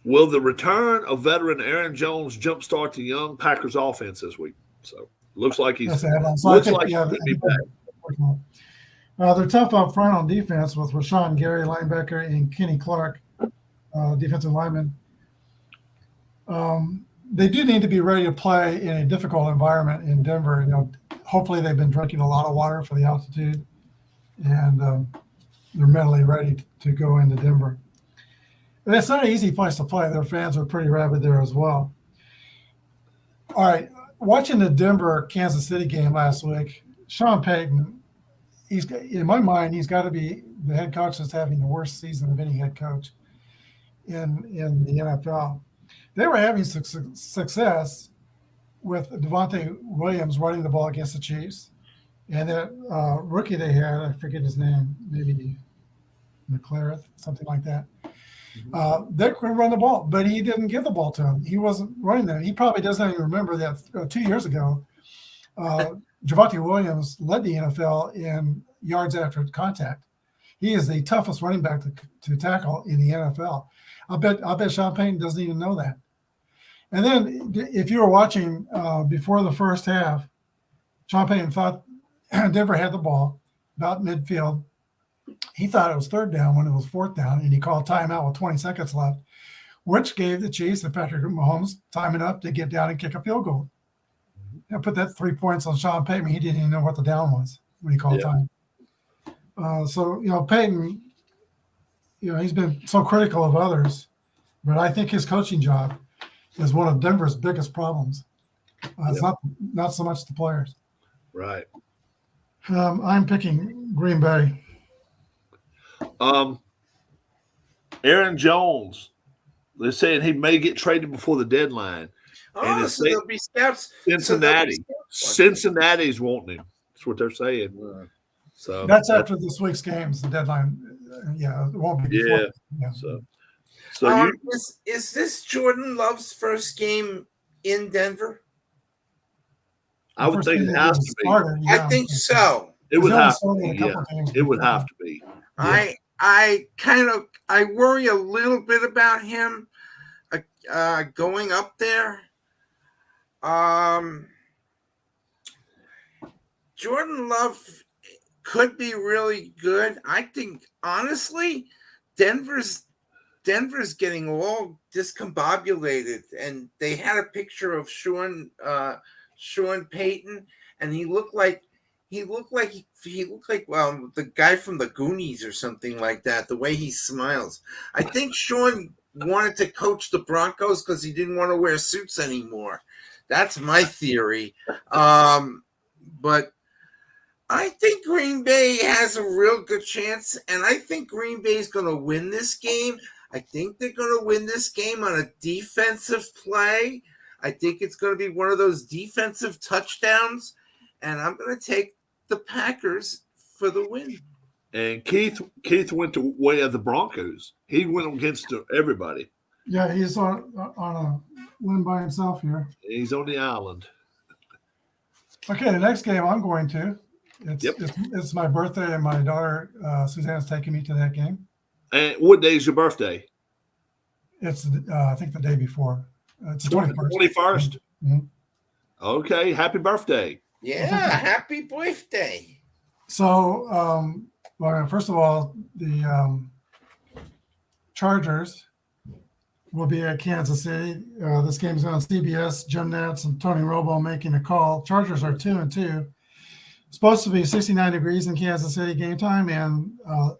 the return of veteran Aaron Jones jumpstart the young Packers offense this week. So looks like he's looks like he could be back. They're tough up front on defense with Rashawn Gary, linebacker, and Kenny Clark, defensive lineman. They do need to be ready to play in a difficult environment in Denver. You know, hopefully they've been drinking a lot of water for the altitude, and they're mentally ready to go into Denver. And it's not an easy place to play. Their fans are pretty rabid there as well. All right, watching the Denver-Kansas City game last week, Sean Payton, in my mind, he's got to be the head coach that's having the worst season of any head coach in the NFL. They were having success with Devontae Williams running the ball against the Chiefs. And that rookie they had, I forget his name, maybe McLaren, something like that. They could run the ball, but he didn't give the ball to him. He wasn't running that. He probably doesn't even remember that 2 years ago, Javonte Williams led the NFL in yards after contact. He is the toughest running back to tackle in the NFL. I bet Sean Payton doesn't even know that. And then if you were watching before the first half, Sean Payton thought Denver had the ball about midfield. He thought it was third down when it was fourth down, and he called timeout with 20 seconds left, which gave the Chiefs and Patrick Mahomes time enough to get down and kick a field goal. And put that 3 points on Sean Payton. He didn't even know what the down was when he called time. So, Payton, he's been so critical of others, but I think his coaching job is one of Denver's biggest problems. It's not so much the players. Right. I'm picking Green Bay. Aaron Jones, they're saying he may get traded before the deadline. Oh, so there'll be scouts. Cincinnati's wanting him. That's what they're saying. So that's after this week's games, the deadline. Yeah, it won't be before. Yeah. So is this Jordan Love's first game in Denver? I would think it has to be. I think so. It would have to be. Yeah. It would have to be. Yeah. I worry a little bit about him going up there. Jordan Love could be really good. I think honestly, Denver's getting all discombobulated, and they had a picture of Sean Payton, and he looked like the guy from the Goonies or something like that. The way he smiles, I think Sean wanted to coach the Broncos because he didn't want to wear suits anymore. That's my theory. But I think Green Bay has a real good chance, and I think Green Bay is going to win this game. I think they're going to win this game on a defensive play. I think it's going to be one of those defensive touchdowns, and I'm going to take the Packers for the win. And Keith went the way of the Broncos. He went against everybody. Yeah, he's on a limb by himself here. He's on the island. Okay, the next game I'm going to. It's my birthday, and my daughter Suzanne's taking me to that game. And what day is your birthday? It's I think the day before. It's the 21st. 21st. Mhm. Okay. Happy birthday. Yeah, happy birthday. So, well, first of all, the Chargers will be at Kansas City. This game's on CBS. Jim Nantz and Tony Romo making a call. Chargers are 2-2. Supposed to be 69 degrees in Kansas City game time, and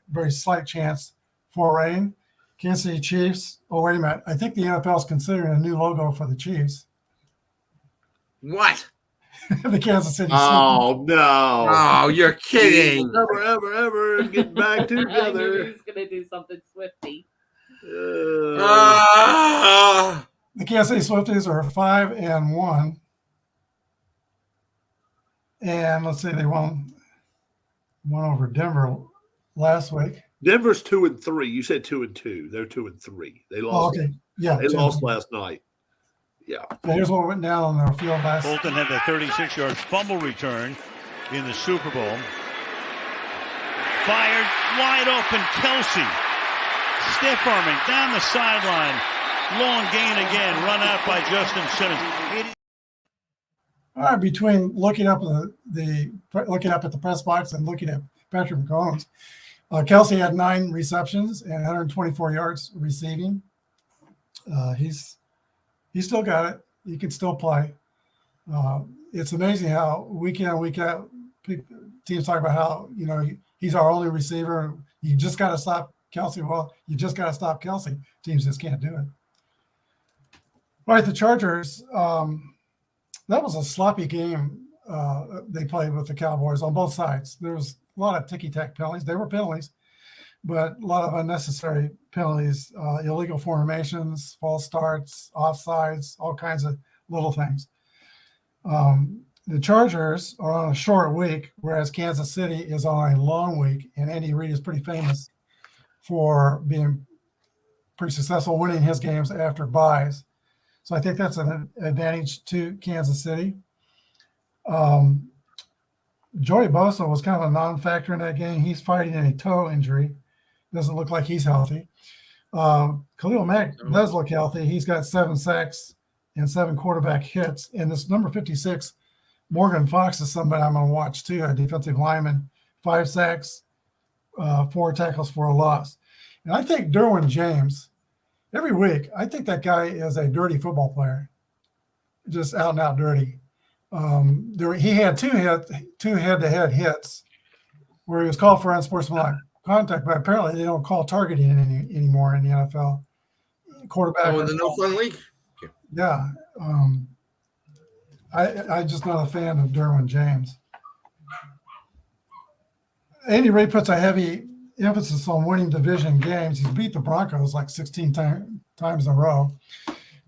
very slight chance for rain. Kansas City Chiefs. Oh, wait a minute. I think the NFL is considering a new logo for the Chiefs. What? The Kansas City. Oh, no. Oh, you're kidding. Ever get back I knew he together. was going to do something Swifty. Ah. The Kansas City Swifties are 5-1. And let's see, they won over Denver last week. Denver's 2-3. You said 2-2. They're 2-3. They Oh, lost. okay. Yeah. They lost last night. Yeah. Here's what went down on their field last. Bolton had the 36-yard fumble return in the Super Bowl. Fired wide open, Kelsey. Stiff arming down the sideline. Long gain again. Run out by Justin Simmons. All right, between looking up at the press box and looking at Patrick McCollum, Kelsey had 9 receptions and 124 yards receiving. He's still got it. He can still play. It's amazing how week in and week out teams talk about how he's our only receiver. You just got to stop Kelsey. Well, you just got to stop Kelsey. Teams just can't do it. All right, the Chargers. That was a sloppy game they played with the Cowboys on both sides. There was a lot of ticky-tack penalties. They were penalties, but a lot of unnecessary penalties, illegal formations, false starts, offsides, all kinds of little things. The Chargers are on a short week, whereas Kansas City is on a long week, and Andy Reid is pretty famous for being pretty successful winning his games after byes. So I think that's an advantage to Kansas City. Joey Bosa was kind of a non-factor in that game. He's fighting a toe injury. Doesn't look like he's healthy. Khalil Mack does look healthy. He's got 7 sacks and 7 quarterback hits. And this number 56, Morgan Fox, is somebody I'm going to watch too, a defensive lineman. 5 sacks, 4 tackles for a loss. And I think Derwin James, every week, I think that guy is a dirty football player, just out and out dirty. He had 2 head-to-head hits where he was called for unsportsmanlike contact, but apparently they don't call targeting anymore in the NFL. Quarterback. Oh, in the no fun league. Yeah, I'm just not a fan of Derwin James. Andy Reid puts a heavy emphasis on winning division games. He's beat the Broncos like 16 times in a row.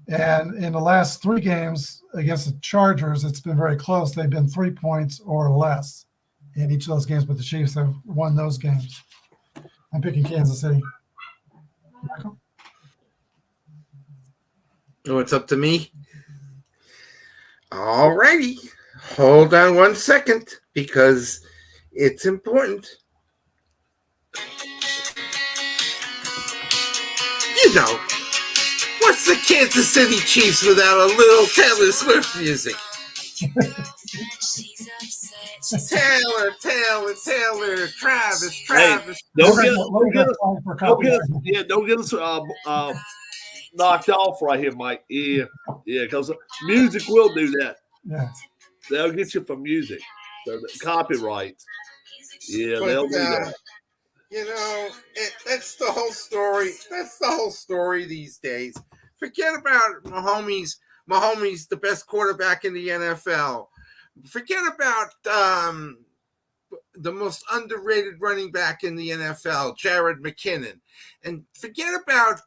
And in the last 3 games against the Chargers, it's been very close. They've been 3 points or less in each of those games, but the Chiefs have won those games. I'm picking Kansas City. Michael? Oh, it's up to me. All righty. Hold on 1 second because it's important. What's the Kansas City Chiefs without a little Taylor Swift music? Taylor, Travis. Hey, don't get us knocked off right here, Mike. Yeah, because music will do that. Yeah. They'll get you for music. So the copyright. Yeah, they'll do that. That's the whole story. That's the whole story these days. Forget about Mahomes. Mahomes, the best quarterback in the NFL. Forget about the most underrated running back in the NFL, Jared McKinnon. And forget about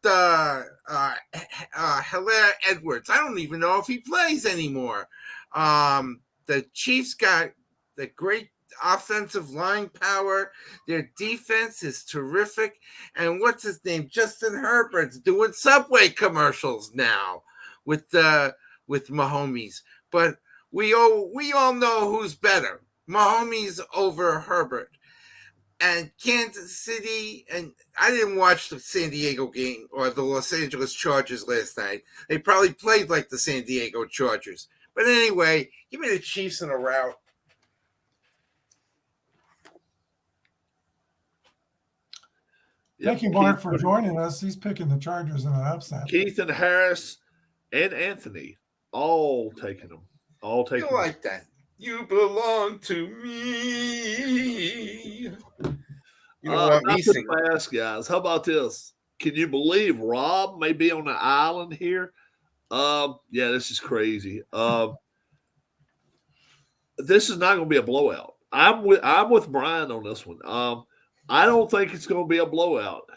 Hilaire Edwards. I don't even know if he plays anymore. The Chiefs got the great offensive line power. Their defense is terrific. And what's his name? Justin Herbert's doing Subway commercials now with Mahomes. But we all know who's better. Mahomes over Herbert. and Kansas City, and I didn't watch the San Diego game or the Los Angeles Chargers last night. They probably played like the San Diego Chargers. But anyway, give me the Chiefs in a rout. Thank you, Mark, for joining us. He's picking the Chargers in an upset. Keith and Harris and Anthony all taking them. All taking You like that. You belong to me. You don't want me not so singing. fast, guys. How about this? Can you believe Rob may be on the island here? Yeah, this is crazy. This is not going to be a blowout. I'm with Brian on this one. I don't think it's going to be a blowout.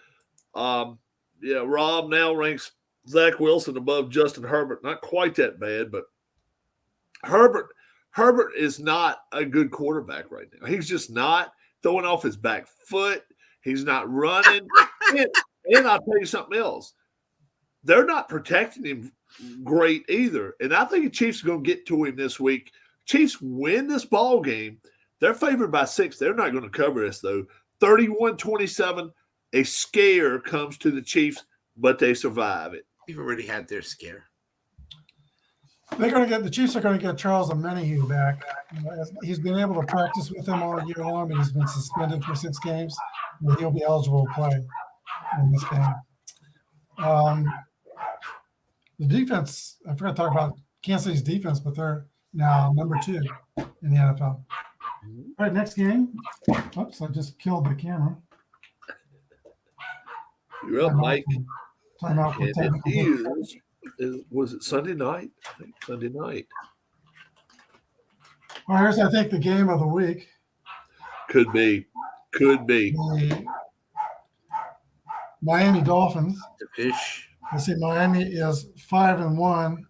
Yeah, Rob now ranks Zach Wilson above Justin Herbert. Not quite that bad, but Herbert is not a good quarterback right now. He's just not throwing off his back foot. He's not running. and I'll tell you something else. They're not protecting him great either. And I think the Chiefs are going to get to him this week. Chiefs win this ball game. They're favored by 6. They're not going to cover this, though. 31-27, a scare comes to the Chiefs, but they survive it. You've already had their scare. The Chiefs are going to get Charles Omenihu back. He's been able to practice with them all year long, but he's been suspended for 6 games. But he'll be eligible to play in this game. The defense, I forgot to talk about Kansas City's defense, but they're now number 2 in the NFL. All right, next game. Oops, I just killed the camera. You're up, Mike. Time out for And technical. Was it Sunday night? I think Sunday night. Well, here's, I think, the game of the week. Could be. The Miami Dolphins. The fish. Let's see, Miami is 5-1.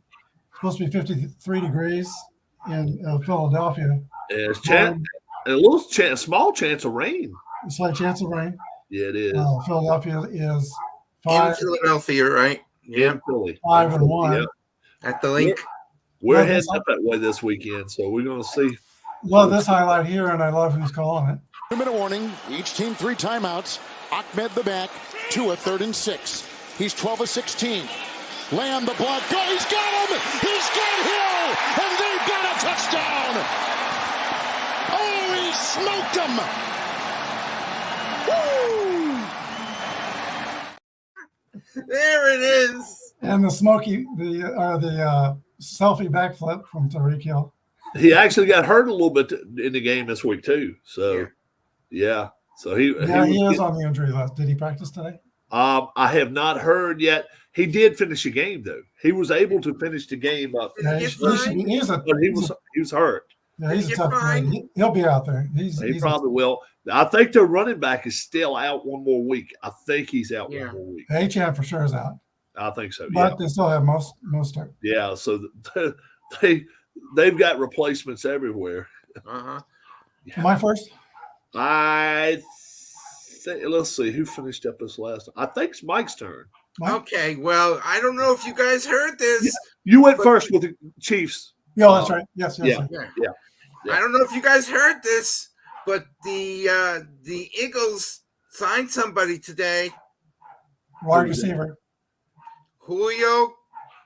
Supposed to be 53 degrees in Philadelphia. There's small chance of rain. A slight chance of rain. Yeah, it is. Philadelphia is In Philadelphia, right? Yeah, Philly. 5-1. Yep. At the link. We're heading up that way this weekend, so we're going to see. Love this highlight here, and I love who's calling it. 2-minute warning. Each team 3 timeouts. Ahmed the back. Tua 3rd and 6. He's 12 of 16. Lamb the block. Go! He's got him! He's got Hill! And they've got a touchdown! Oh, he smoked him! Woo! There it is. And the selfie backflip from Tyreek Hill. He actually got hurt a little bit in the game this week too. So, yeah. So he is on the injury list. Did he practice today? I have not heard yet. He did finish the game though. He was able to finish the game up. Yeah, he was hurt. Yeah, he's a tough guy. He'll be out there. He probably will. I think their running back is still out one more week. I think he's out one more week. H.M. for sure is out. I think so. But they still have most start. Yeah, so they've got replacements everywhere. Uh-huh. Yeah. Am I first? Let's see who finished up this last. I think it's Mike's turn. Mike? Okay, well, I don't know if you guys heard this. Yeah. You went first with the Chiefs. Yeah, that's right. Yes. Yeah. I don't know if you guys heard this, but the Eagles signed somebody today. Wide receiver. Julio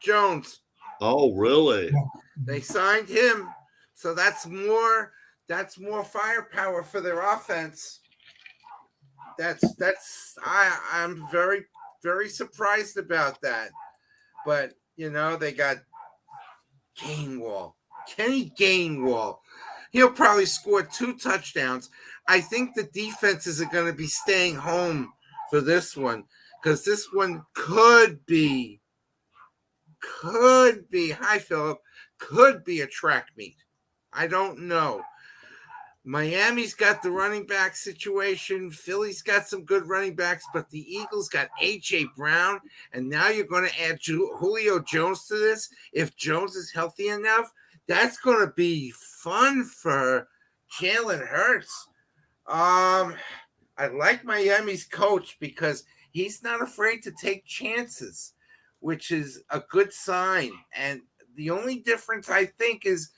Jones. Oh, really? Yeah. They signed him, so that's more firepower for their offense. I'm very, very surprised about that. But they got Kenny Gainwell. He'll probably score 2 touchdowns. I think the defenses are going to be staying home for this one because this one could be. Hi, Philip. Could be a track meet. I don't know. Miami's got the running back situation. Philly's got some good running backs, but the Eagles got A.J. Brown, and now you're going to add Julio Jones to this. If Jones is healthy enough, that's going to be fun for Jalen Hurts. I like Miami's coach because he's not afraid to take chances, which is a good sign. And the only difference, I think, is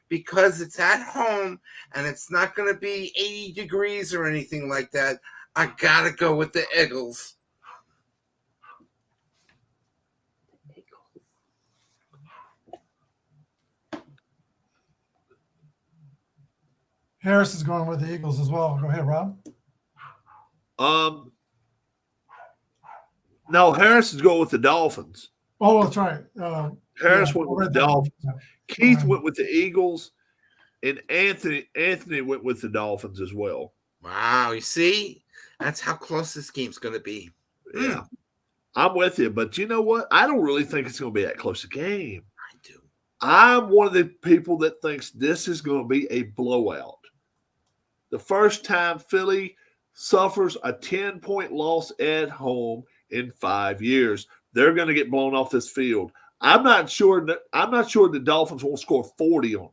because it's at home and it's not going to be 80 degrees or anything like that. I got to go with the Eagles. Harris is going with the Eagles as well. Go ahead, Rob. No, Harris is going with the Dolphins. Oh, that's right. Harris yeah, went with I the read that. Dolphins. Keith went with the Eagles, and Anthony went with the Dolphins as well. Wow, you see? That's how close this game's going to be. Yeah. I'm with you, but you know what? I don't really think it's going to be that close a game. I do. I'm one of the people that thinks this is going to be a blowout. The first time Philly suffers a 10-point loss at home in 5 years, they're going to get blown off this field. I'm not sure the Dolphins won't score 40 on them.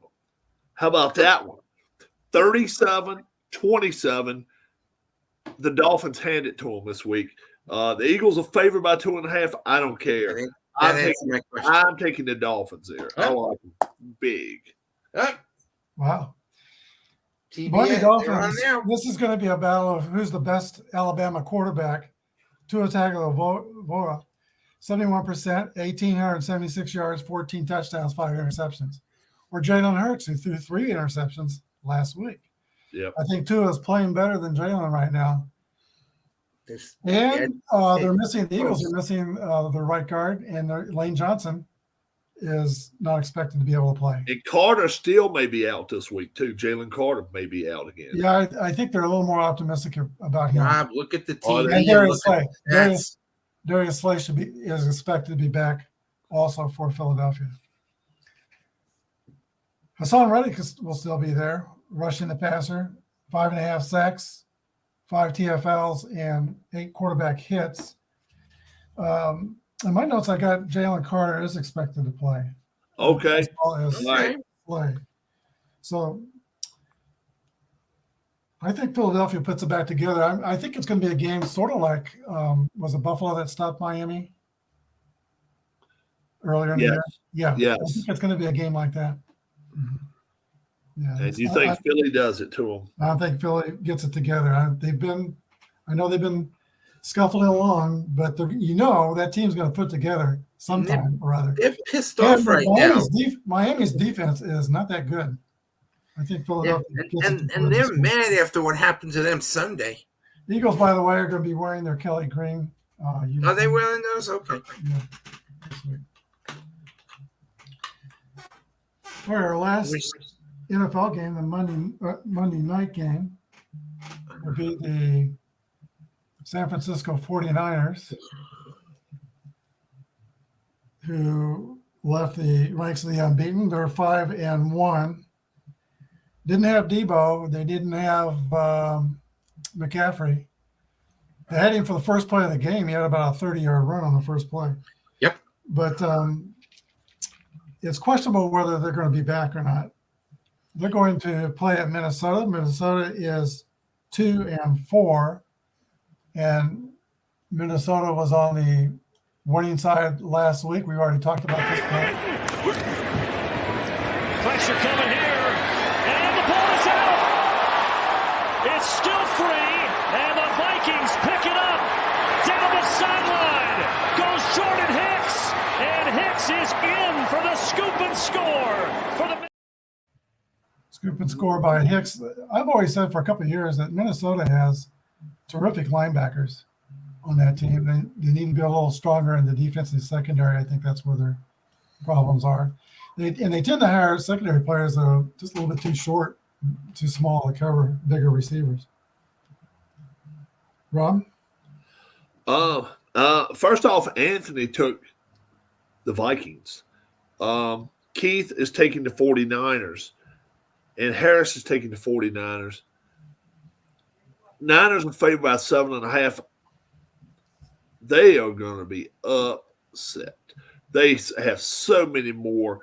How about that one? 37-27. The Dolphins hand it to them this week. The Eagles are favored by 2.5. I don't care. I'm taking the Dolphins there. I like them big. Wow. TBS, Dolphins. This is going to be a battle of who's the best Alabama quarterback. Tua Tagovailoa, 71%, 1,876 yards, 14 touchdowns, 5 interceptions. Or Jalen Hurts, who threw 3 interceptions last week. Yep. I think Tua is playing better than Jalen right now. They're missing the Eagles are missing their right guard, and Lane Johnson is not expected to be able to play. And Carter still may be out this week too. Jalen Carter may be out again. Yeah, I think they're a little more optimistic about him. Rob, look at the team. And Darius Slay. Darius Slay is expected to be back also for Philadelphia. Hassan Reddick will still be there, rushing the passer, 5.5 sacks, 5 TFLs, and 8 quarterback hits. In my notes, I got Jalen Carter is expected to play. Okay. As well as Slay. So I think Philadelphia puts it back together. I think it's going to be a game sort of like was it Buffalo that stopped Miami earlier in the year? Yeah. Yes. I think it's going to be a game like that. Yeah. And you think Philly does it to them? I think Philly gets it together. I know they've been scuffling along, but that team's going to put together sometime or other. They're pissed off right now. Miami's defense is not that good. I think Philadelphia and they're mad after what happened to them Sunday. The Eagles, by the way, are going to be wearing their Kelly green. Are they wearing those? Okay. Yeah. All right, our last NFL game, the Monday night game, would be the San Francisco 49ers, who left the ranks of the unbeaten. They're 5-1. Didn't have Debo. They didn't have McCaffrey. They had him for the first play of the game. He had about a 30-yard run on the first play. Yep. But it's questionable whether they're going to be back or not. They're going to play at Minnesota. Minnesota is 2-4, and Minnesota was on the winning side last week. We already talked about this point. Pressure coming here, and the ball is out. It's still free, and the Vikings pick it up down the sideline. Goes Jordan Hicks, and Hicks is in for the scoop and score for the. Scoop and score by Hicks. I've always said for a couple of years that Minnesota has terrific linebackers on that team. They need to be a little stronger in the defensive secondary. I think that's where their problems are. They tend to hire secondary players that are just a little bit too short, too small to cover bigger receivers. Rob? First off, Anthony took the Vikings. Keith is taking the 49ers. And Harris is taking the 49ers. Niners are favored by 7.5. They are going to be upset. They have so many more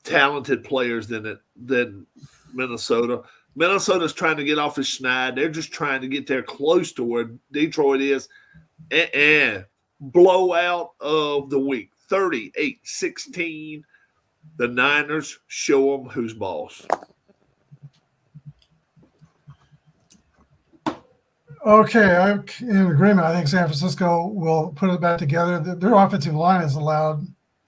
talented players than Minnesota. Minnesota's trying to get off the schneid. They're just trying to get there close to where Detroit is. And blowout of the week, 38-16. The Niners show them who's boss. Okay, I'm in agreement. I think San Francisco will put it back together. Their offensive line is allowed,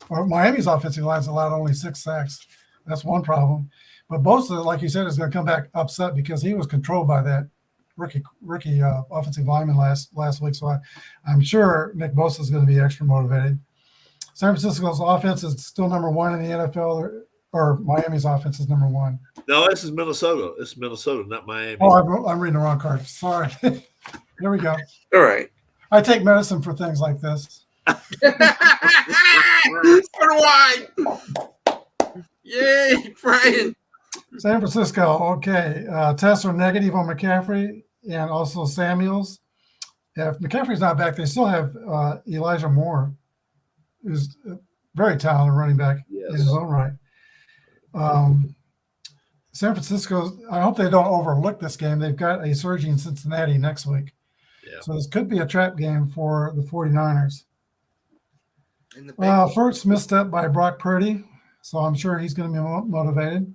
or Miami's offensive line is allowed only 6 sacks. That's one problem. But Bosa, like you said, is going to come back upset because he was controlled by that rookie offensive lineman last week. So I'm sure Nick Bosa is going to be extra motivated. San Francisco's offense is still number 1 in the NFL, or Miami's offense is number 1. No, this is Minnesota. It's Minnesota, not Miami. Oh, I'm reading the wrong card. Sorry. There we go. All right. I take medicine for things like this. So do I. Yay, Brian. San Francisco, okay. Tests are negative on McCaffrey and also Samuels. If McCaffrey's not back, they still have Elijah Moore, who's a very talented running back in his own right. San Francisco, I hope they don't overlook this game. They've got a surging Cincinnati next week. Yeah. So this could be a trap game for the 49ers. And the First misstep by Brock Purdy, so I'm sure he's going to be motivated.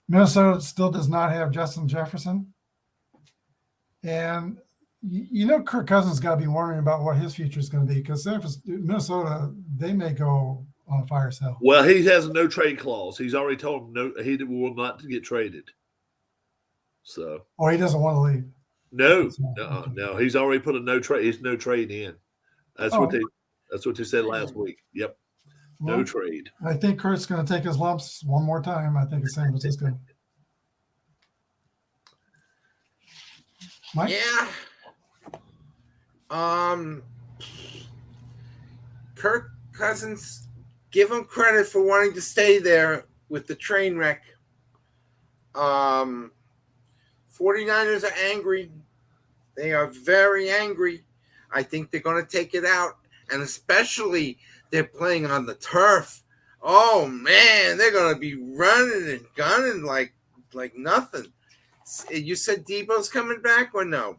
Minnesota still does not have Justin Jefferson. And, Kirk Cousins got to be wondering about what his future is going to be because Minnesota, they may go on a fire sale. Well, he has a no trade clause. He's already told him no, he will not get traded. So. Oh, he doesn't want to leave. No. He's already put a no trade. He's no trade in. That's what they said last week. Yep. No trade. I think Kurt's going to take his lumps one more time. I think it's San Francisco. Mike? Yeah. Kirk Cousins, give him credit for wanting to stay there with the train wreck. 49ers are angry. They are very angry. I think they're going to take it out. And especially they're playing on the turf. Oh, man, they're going to be running and gunning like nothing. You said Debo's coming back or no?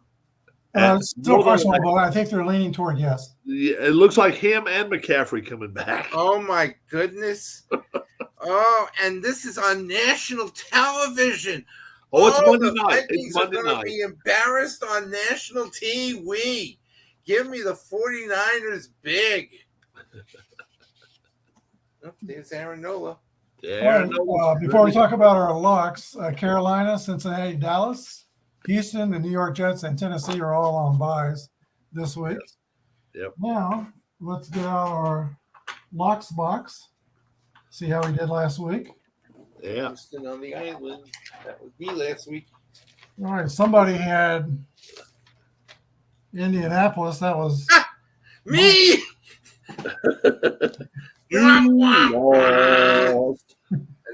Still questionable, but I think they're leaning toward yes. Yeah, it looks like him and McCaffrey coming back. Oh, my goodness. Oh, and this is on national television. Oh, it's Monday the night. Vikings It's Monday are going night. to be embarrassed on national TV. Give me the 49ers big. Oh, there's Aaron Nola. Yeah. Before we talk about our locks, Carolina, Cincinnati, Dallas, Houston, the New York Jets, and Tennessee are all on buys this week. Yep. Now, let's get out our locks box. See how we did last week. Yeah. Houston on the island. That was me last week. All right. Somebody had Indianapolis. That was me. And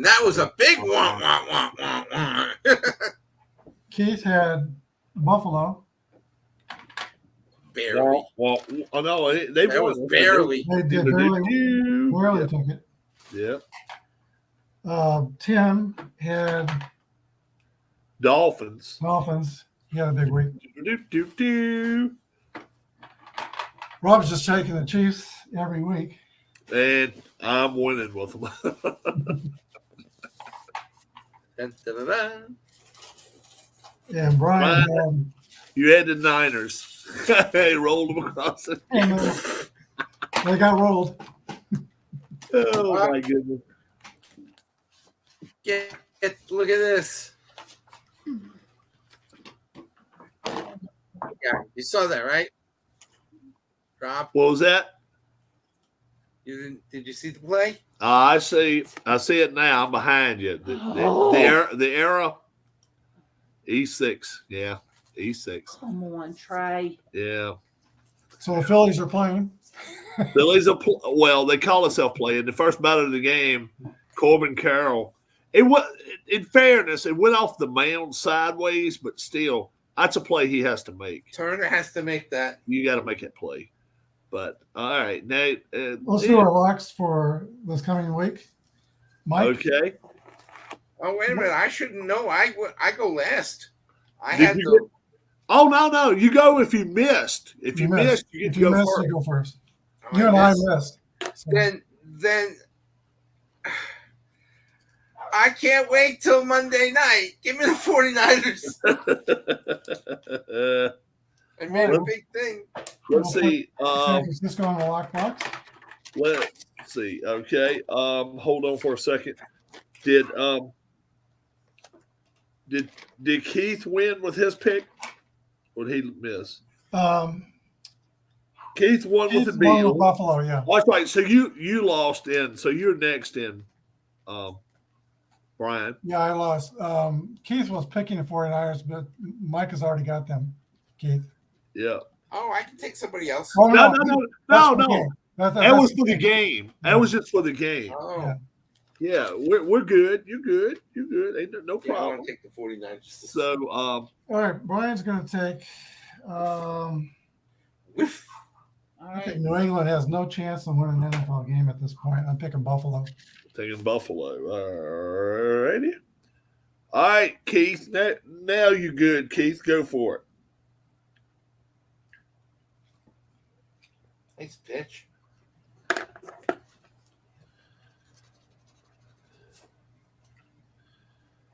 that was a big wah. Keith had Buffalo. Barely. Well, no, they that was barely. They did barely took it. Yeah. Tim had Dolphins. He had a big week. Rob's just taking the Chiefs every week. And I'm winning with them. Dun, dun, dun, dun. And Brian you had the Niners. They rolled them across it. They got rolled. Oh, my goodness. Get, look at this. Yeah, you saw that, right? Rob, What was that? did you see the play? I see it now. I'm behind you. The era. E6. Yeah. E6. Come on, Trey. Yeah. So the Phillies are playing. Phillies are they call themselves playing. The first batter of the game, Corbin Carroll. It was, in fairness, it went off the mound sideways, but still, that's a play he has to make. Turner has to make that. You got to make that play. But all right, Nate. Let's do our locks for this coming week. Mike. Okay. Oh, wait a minute. I shouldn't know. I go last. Oh, no. You go if you missed. If you missed, you get to go first. You go first. You and I missed. So. Then I can't wait till Monday night. Give me the 49ers. I made a big thing. Let's see. San Francisco on the lockbox. Let's see. Okay. Hold on for a second. Did Keith win with his pick? Or did he miss? Keith won with the won Bills. with Buffalo, yeah. Oh, that's right. So you lost in. So you're next in, Brian. Yeah, I lost. Keith was picking the 49ers, but Mike has already got them. Keith. Yeah. Oh, I can take somebody else. Oh, No. That's That was for the game. That was just for the game. Oh, Yeah, we're good. You're good. You're good. Ain't no yeah, I problem. want to take the 49ers. So, all right, Brian's going to take. Whiff. I think New England has no chance to win an NFL game at this point. I'm picking Buffalo. taking Buffalo. All righty. All right, Keith. Now you're good, Keith. Go for it. Nice pitch.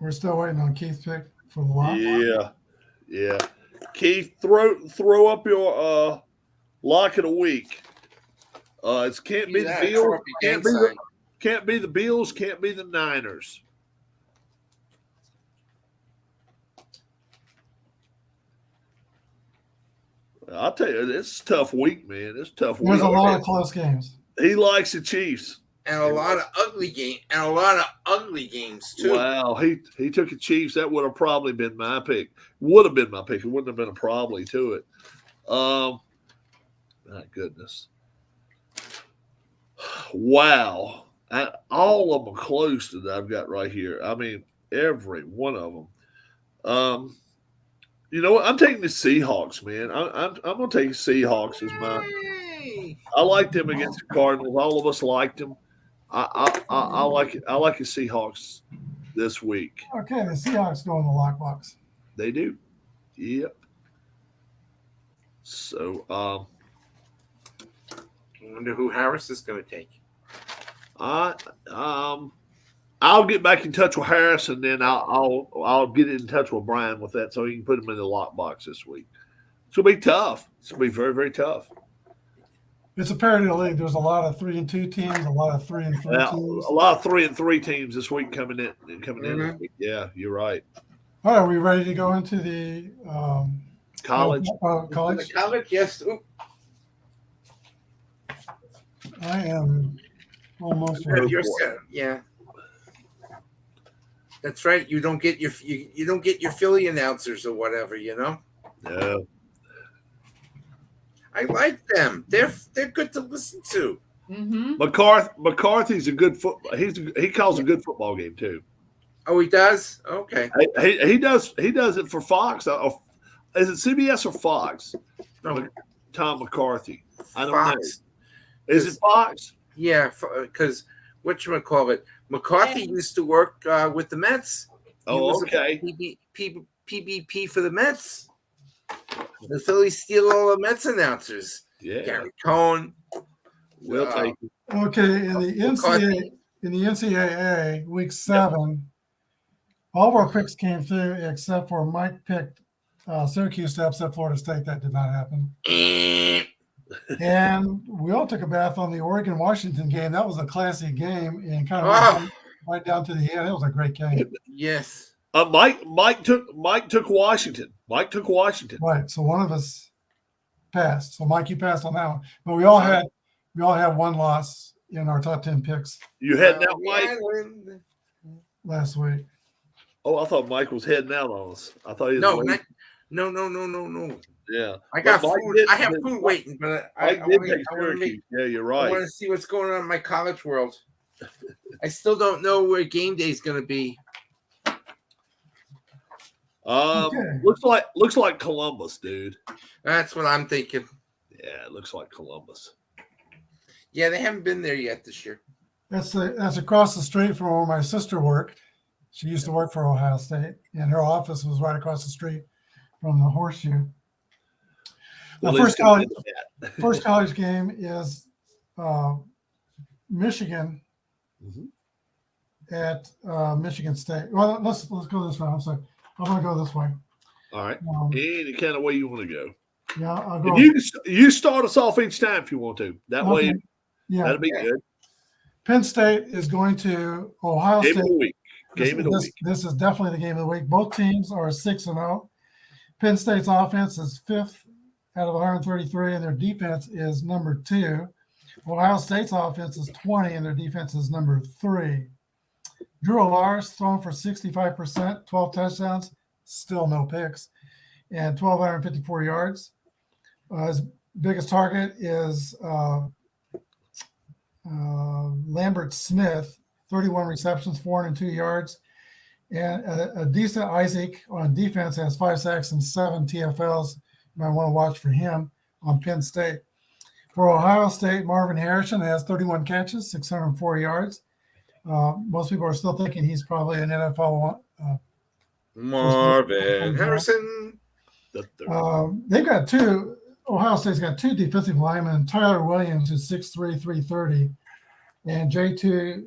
We're still waiting on Keith's pick for the lock. Yeah. Keith, throw up your lock of the week. It can't be the Bills. Can't be the Bills. Can't be the Niners. I'll tell you, it's a tough week, man. It's a tough week. There's a lot of close games. He likes the Chiefs. And a lot of ugly games too. Wow, he took the Chiefs. That would have probably been my pick. Would have been my pick. It wouldn't have been a probably to it. My goodness. Wow. All of them are close that I've got right here. I mean, every one of them. You know what? I'm taking the Seahawks, man. I'm going to take the Seahawks as mine. I liked them against the Cardinals. All of us liked them. I like it. I like the Seahawks this week. Okay, the Seahawks go in the lockbox. They do. Yep. So, I wonder who Harris is going to take. I'll get back in touch with Harris, and then I'll get in touch with Brian with that, so he can put him in the lockbox this week. It's gonna be tough. It's gonna be very, very tough. It's a parity league. There's a lot of 3-2 teams, a lot of 3-3 teams. A lot of 3-3 teams this week coming in. This week. Yeah, you're right. All right, are we ready to go into the College. College? The college, yes. Ooh. I am almost ready. You're set. Yeah. That's right. You don't get your you don't get your Philly announcers or whatever, you know. No. I like them. They're good to listen to. Mm-hmm. McCarthy's a good football. He calls a good football game too. Oh, he does. Okay. He does it for Fox. Is it CBS or Fox? No, Tom McCarthy. I don't Fox. know. Is it Fox? Yeah, because whatchamacallit, McCarthy used to work with the Mets. Oh, okay. PBP for the Mets. The Phillies steal all the Mets announcers. Yeah. Gary Cohn. We'll take it. Okay, in the NCAA week 7, all of our picks came through except for Mike picked Syracuse to upset Florida State. That did not happen. And we all took a bath on the Oregon-Washington game. That was a classy game and kind of right down to the end. It was a great game. Yes. Mike took Washington. Mike took Washington. Right. So one of us passed. So Mike, you passed on that one. But we all had one loss in our top 10 picks. You heading out, Mike? Last week. Oh, I thought Mike was heading out on us. I thought he was No. Yeah. I got food. I have food waiting, but I Yeah, you're right. I want to see what's going on in my college world. I still don't know where game day is going to be. Okay. Looks like Columbus, dude. That's what I'm thinking. Yeah, it looks like Columbus. Yeah, they haven't been there yet this year. That's across the street from where my sister worked. She used to work for Ohio State, and her office was right across the street from the Horseshoe. The first college game is Michigan at Michigan State. Well, let's go this way. I'm sorry. I'm going to go this way. All right. Any kind of way you want to go. Yeah, I'll go. And you start us off each time if you want to. That way, that'll be good. Penn State is going to Ohio State. Game of the week. Game of the week. This is definitely the game of the week. Both teams are 6-0. Penn State's offense is 5th out of 133, and their defense is number 2. Ohio State's offense is 20, and their defense is number 3. Drew Lars thrown for 65%, 12 touchdowns, still no picks, and 1,254 yards. His biggest target is Lambert Smith, 31 receptions, 402 yards. And a decent Isaac on defense has 5 sacks and 7 TFLs. You might want to watch for him on Penn State. For Ohio State, Marvin Harrison has 31 catches, 604 yards. Most people are still thinking he's probably an NFL. Marvin Harrison. They've got Ohio State's got 2 defensive linemen. Tyler Williams is 6'3", 330. And J2,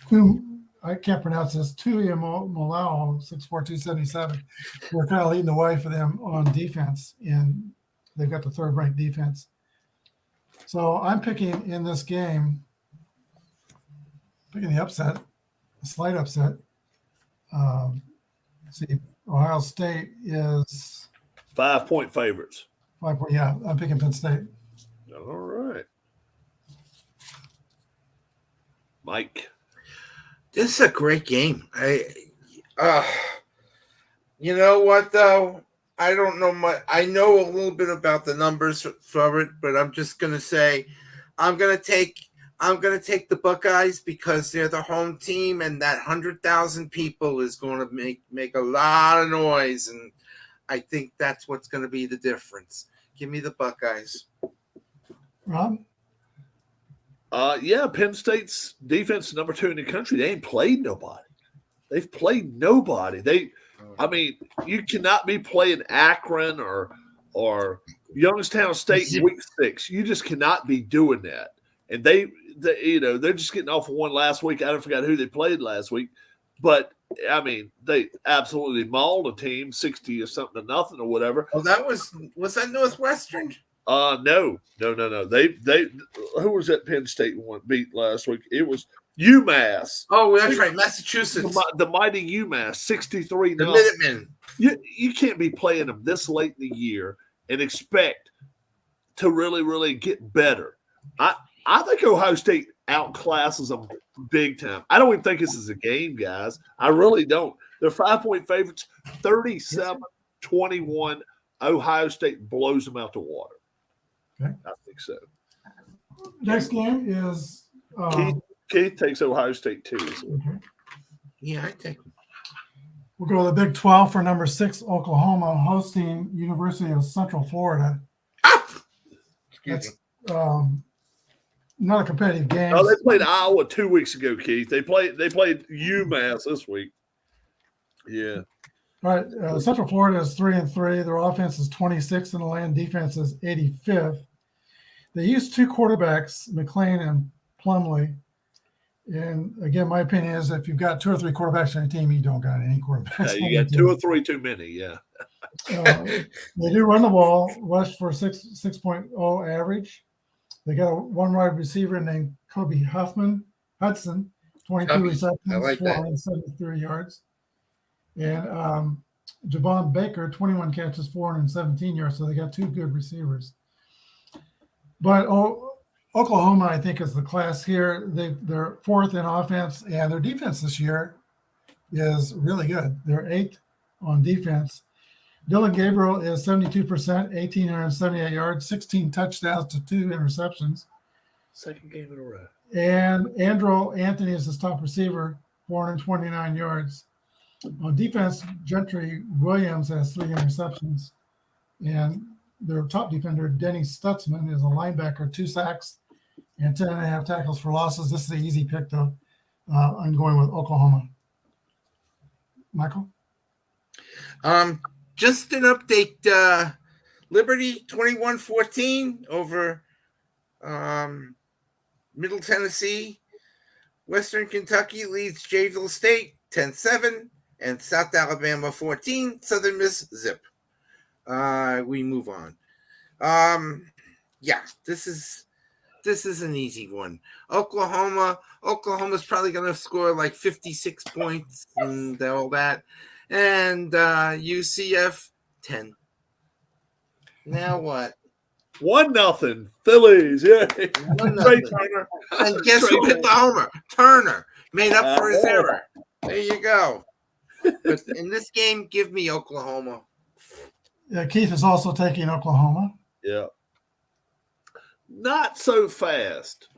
whom I can't pronounce this, Tuia Molau, 6'4", 277. We're kind of leading the way for them on defense, and they've got the 3rd-ranked defense. So I'm picking in this game, picking the upset, a slight upset. See, Ohio State is 5-point favorites. 5 point. Yeah, I'm picking Penn State. All right. Mike. This is a great game. You know what though? I don't know much. I know a little bit about the numbers for it, but I'm just gonna say I'm gonna take the Buckeyes because they're the home team, and that 100,000 people is going to make a lot of noise, and I think that's what's going to be the difference. Give me the Buckeyes. Rob? Yeah, Penn State's defense is number 2 in the country. They ain't played nobody. They've played nobody. You cannot be playing Akron or Youngstown State in week 6. You just cannot be doing that. And they're just getting off of one last week. I don't forget who they played last week, but they absolutely mauled a team 60 or something to nothing or whatever. Oh, was that Northwestern? No. They who was that Penn State beat last week? It was UMass. Oh, that's right, Massachusetts. The mighty UMass, 63. The Minutemen. You can't be playing them this late in the year and expect to really, really get better. I think Ohio State outclasses them big time. I don't even think this is a game, guys. I really don't. They're 5-point favorites, 37-21. Ohio State blows them out the water. Okay. I think so. Next game is Keith takes Ohio State too. So. Okay. Yeah, I think. We'll go to the Big 12 for number 6, Oklahoma, hosting University of Central Florida. Excuse me. Not a competitive game. Oh, they played Iowa 2 weeks ago, Keith. They played UMass this week. Yeah. All right. Central Florida is 3-3. Their offense is 26th in the land. Defense is 85th. They use 2 quarterbacks, McLean and Plumlee. And again, my opinion is if you've got 2 or 3 quarterbacks on your team, you don't got any quarterbacks. Yeah, you got 2 or 3 too many. Yeah. They do run the ball, rush for 6.0 average. They got one wide receiver named Kobe Hudson, 22 receptions, 473 yards. And Javon Baker, 21 catches, 417 yards. So they got 2 good receivers. But Oklahoma, I think, is the class here. They're 4th in offense, and their defense this year is really good. They're 8th on defense. Dylan Gabriel is 72%, 1,878 yards, 16 touchdowns to 2 interceptions. Second game in a row. And Andrew Anthony is his top receiver, 429 yards. On defense, Gentry Williams has 3 interceptions. And their top defender, Denny Stutzman, is a linebacker, 2 sacks and 10.5 tackles for losses. This is an easy pick, though. I'm going with Oklahoma. Michael? Just an update. Liberty 21-14 over Middle Tennessee. Western Kentucky leads Janesville State 10-7, and South Alabama 14, Southern Miss zip. We move on. Yeah, this is an easy one. Oklahoma's probably going to score like 56 points and all that. And UCF 10. Now what? 1-0 Phillies. Yeah. 1-0. Trey Turner. And guess Trey who hit the homer? Turner. Made up for his error. There you go. But in this game, give me Oklahoma. Yeah, Keith is also taking Oklahoma. Yeah. Not so fast.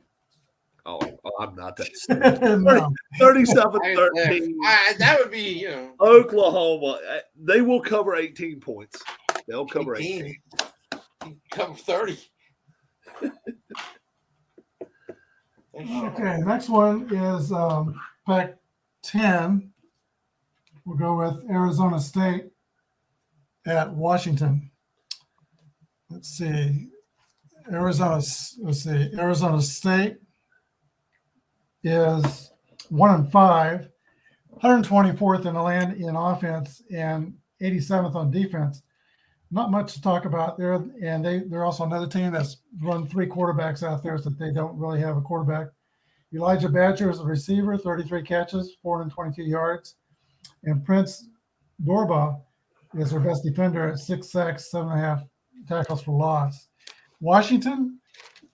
Oh, I'm not that stupid. No. 37-13. That would be, Oklahoma. They will cover 18 points. They'll cover 18. Cover 30. Okay, next one is Pac-10. We'll go with Arizona State at Washington. Let's see. Arizona State is 1-5, 124th in the land in offense and 87th on defense. Not much to talk about there, and they're also another team that's run 3 quarterbacks out there, so that they don't really have a quarterback. Elijah Badger is a receiver, 33 catches, 422 yards, and Prince Dorba is their best defender at 6 sacks, 7.5 tackles for loss. Washington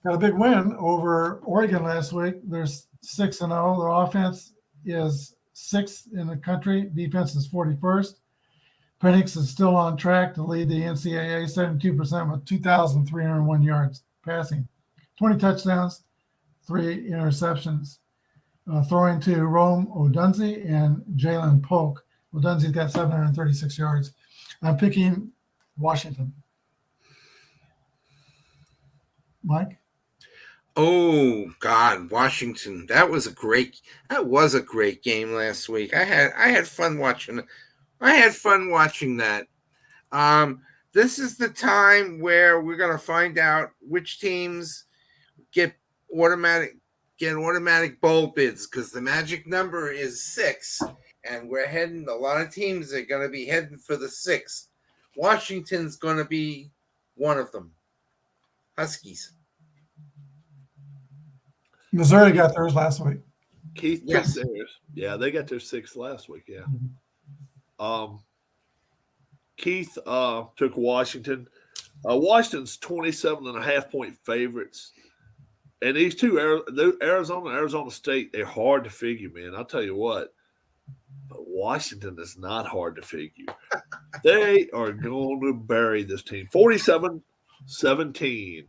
got a big win over Oregon last week. They're 6-0. Their offense is 6th in the country. Defense is 41st. Penix is still on track to lead the NCAA, 72% with 2,301 yards passing, 20 touchdowns, 3 interceptions. Throwing to Rome Odunze and Jalen Polk. Odunze's got 736 yards. I'm picking Washington. Mike? Oh God, Washington. That was a great game last week. I had fun watching that. This is the time where we're going to find out which teams get automatic bowl bids, because the magic number is 6, and a lot of teams are going to be heading for the 6. Washington's going to be one of them. Huskies. Missouri got theirs last week. Keith took theirs. Yeah, they got their 6 last week. Yeah. Keith took Washington. Washington's 27.5-point favorites. And these two, Arizona and Arizona State, they're hard to figure, man. I'll tell you what. But Washington is not hard to figure. They are going to bury this team. 47-17.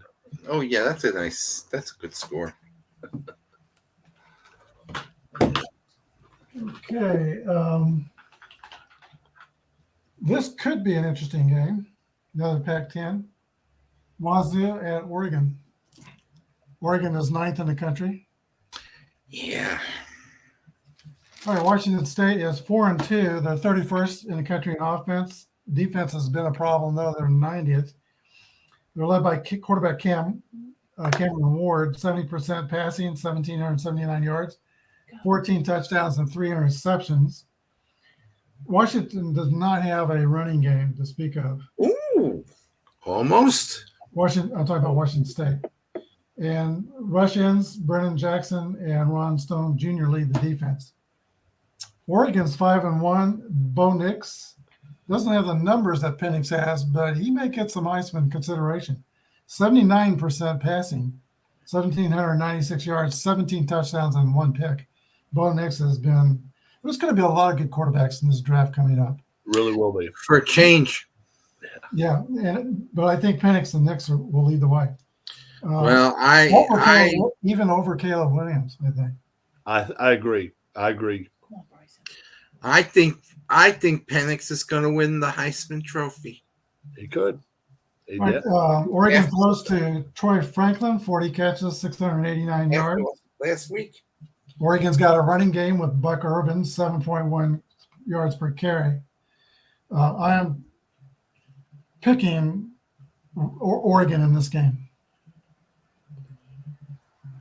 Oh, yeah, that's a good score. Okay. This could be an interesting game. Another Pac-10. Wazoo at Oregon. Oregon is 9th in the country. Yeah. All right, Washington State is 4-2. They're 31st in the country in offense. Defense has been a problem, though. They're 90th. They're led by quarterback Cameron Ward, 70% passing, 1,779 yards, 14 touchdowns, and 3 interceptions. Washington does not have a running game to speak of. Ooh, almost. I'm talking about Washington State. And Russians, Brennan Jackson and Ron Stone Jr. lead the defense. Oregon's 5-1. Bo Nix doesn't have the numbers that Penix has, but he may get some Heisman consideration. 79% passing, 1,796 yards, 17 touchdowns, and 1 pick. Bo Nix there's going to be a lot of good quarterbacks in this draft coming up. Really will be. For a change. Yeah, but I think Penix and Nix will lead the way. Even over Caleb Williams, I think. I agree. I think Penix is going to win the Heisman Trophy. He could. Oregon throws to Troy Franklin, 40 catches, 689 yards. Last week. Oregon's got a running game with Buck Irvin, 7.1 yards per carry. I am picking Oregon in this game.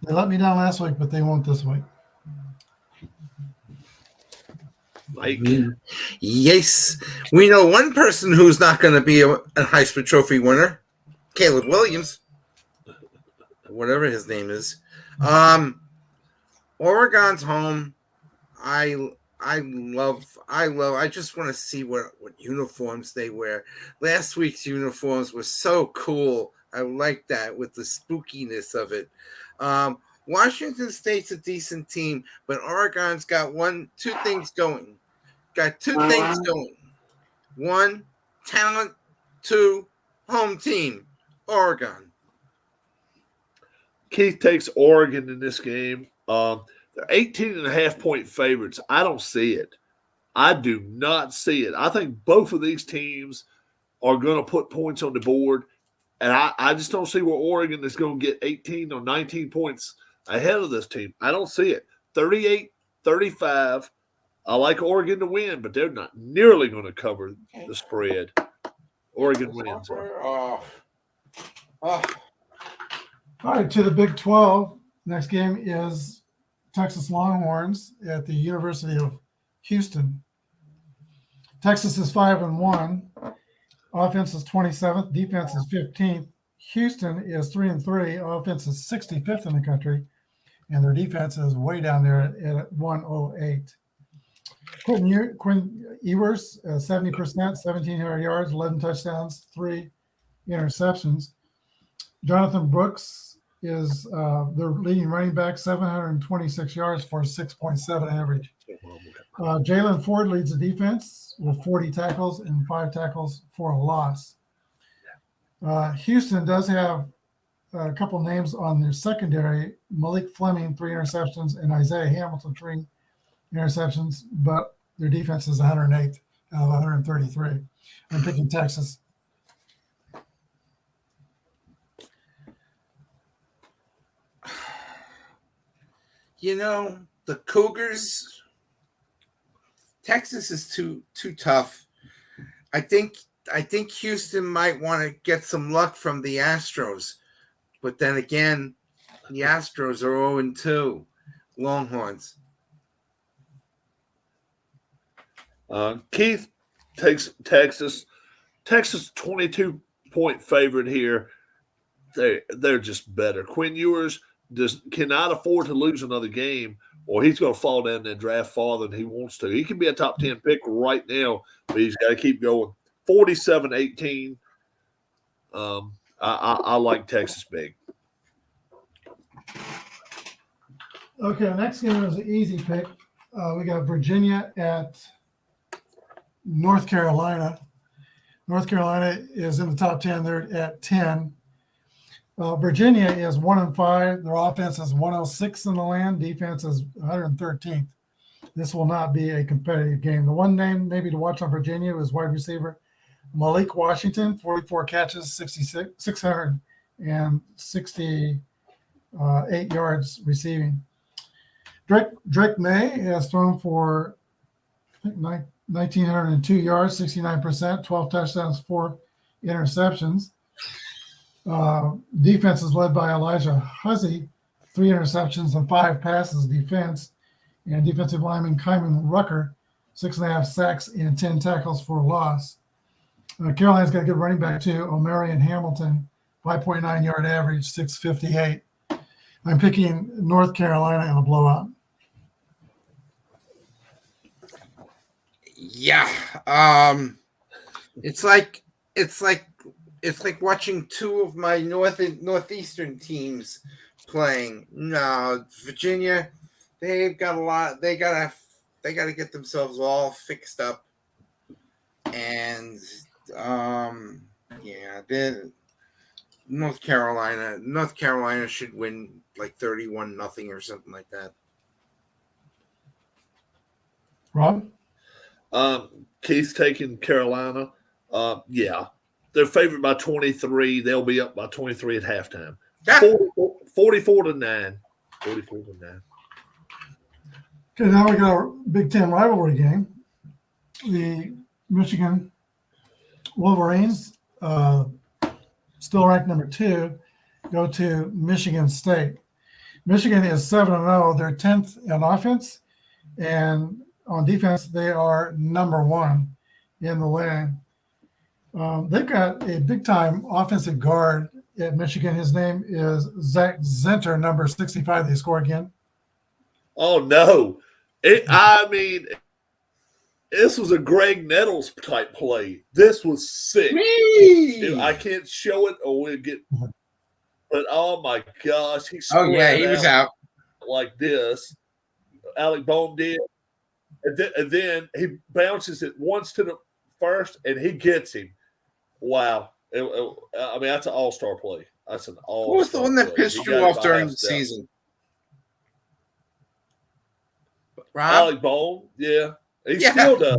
They let me down last week, but they won't this week. Mike. Yes. We know one person who's not going to be a Heisman Trophy winner, Caleb Williams, whatever his name is. Oregon's home. I just want to see what uniforms they wear. Last week's uniforms were so cool. I like that with the spookiness of it. Washington State's a decent team, but Oregon's got two things going. One, talent. Two, home team. Oregon. Keith takes Oregon in this game. They're 18.5-point favorites. I don't see it. I do not see it. I think both of these teams are going to put points on the board, and I just don't see where Oregon is going to get 18 or 19 points ahead of this team. I don't see it. 38-35. I like Oregon to win, but they're not nearly going to cover the spread. Oregon wins. Oh. All right, to the Big 12. Next game is Texas Longhorns at the University of Houston. Texas is 5-1. Offense is 27th. Defense is 15th. Houston is 3-3. Offense is 65th in the country, and their defense is way down there at 108. Quinn Ewers, 70%, 1,700 yards, 11 touchdowns, 3 interceptions. Jonathan Brooks is their leading running back, 726 yards for 6.7 average. Jalen Ford leads the defense with 40 tackles and 5 tackles for a loss. Houston does have a couple names on their secondary. Malik Fleming, 3 interceptions, and Isaiah Hamilton, 3 interceptions, but their defense is 108 out of 133. I'm picking Texas. You know, the Cougars, Texas is too tough. I think Houston might want to get some luck from the Astros. But then again, the Astros are 0-2. Longhorns. Keith takes Texas. Texas 22-point favorite here. They're just better. Quinn Ewers cannot afford to lose another game, or he's going to fall down that draft farther than he wants to. He can be a top 10 pick right now, but he's got to keep going. 47-18. I like Texas big. Okay, next game is an easy pick. We got Virginia at North Carolina. North Carolina is in the top 10. They're at 10. Virginia is 1-5. Their offense is 106 in the land. Defense is 113th. This will not be a competitive game. The one name maybe to watch on Virginia is wide receiver Malik Washington, 44 catches, 668 yards receiving. Drake May has thrown for 1,902 yards, 69%, 12 touchdowns, 4 interceptions. Defense is led by Elijah Huzzy, 3 interceptions and 5 passes defense. And defensive lineman Kyman Rucker, 6.5 sacks and 10 tackles for a loss. Carolina's got a good running back too, Omarion Hamilton, 5.9 yard average, 658. I'm picking North Carolina in a blowout. Yeah. It's like watching 2 of my northeastern teams playing. No, Virginia, they've got a lot. They gotta get themselves all fixed up. And North Carolina should win like 31-0 or something like that. Rob? Keith's taking Carolina. Yeah. They're favored by 23. They'll be up by 23 at halftime. 44-9. 44-9. Okay, now we got our Big Ten rivalry game. The Michigan Wolverines, still ranked number 2, go to Michigan State. Michigan is 7-0. They're 10th in offense, and on defense, they are number 1 in the land. They've got a big-time offensive guard at Michigan. His name is Zach Zenter, number 65. They score again. Oh, no. This was a Greg Nettles type play. This was sick. I can't show it or we'll get – but, oh, my gosh. He he was out. Like this. Alec Bone did. And then he bounces it once to the first, and he gets him. Wow. That's an all-star play. That's an all-star play. Who was the one that pissed you off during the season? Rob? Alec Bone, yeah. He still does.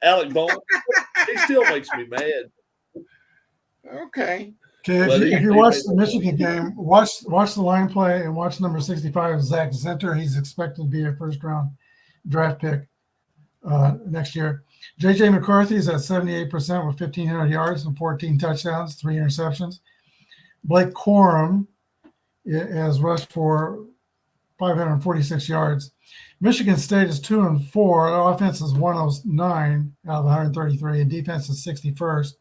Alec Bone, he still makes me mad. Okay. If you watch the Michigan game, watch the line play and watch number 65, Zach Zenter. He's expected to be a first-round draft pick next year. J.J. McCarthy is at 78% with 1,500 yards and 14 touchdowns, 3 interceptions. Blake Corum has rushed for 546 yards. Michigan State is 2-4. Offense is 109 out of 133, and defense is 61st.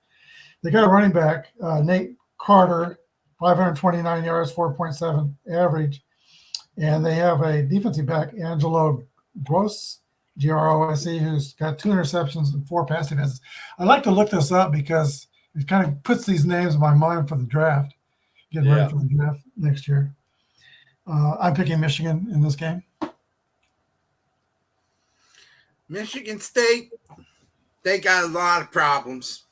They got a running back, Nate Carter, 529 yards, 4.7 average. And they have a defensive back, Angelo Gross, Grose, who's got 2 interceptions and 4 pass defenses. I like to look this up because it kind of puts these names in my mind for the draft, getting ready for the draft next year. I'm picking Michigan in this game. Michigan State, they got a lot of problems.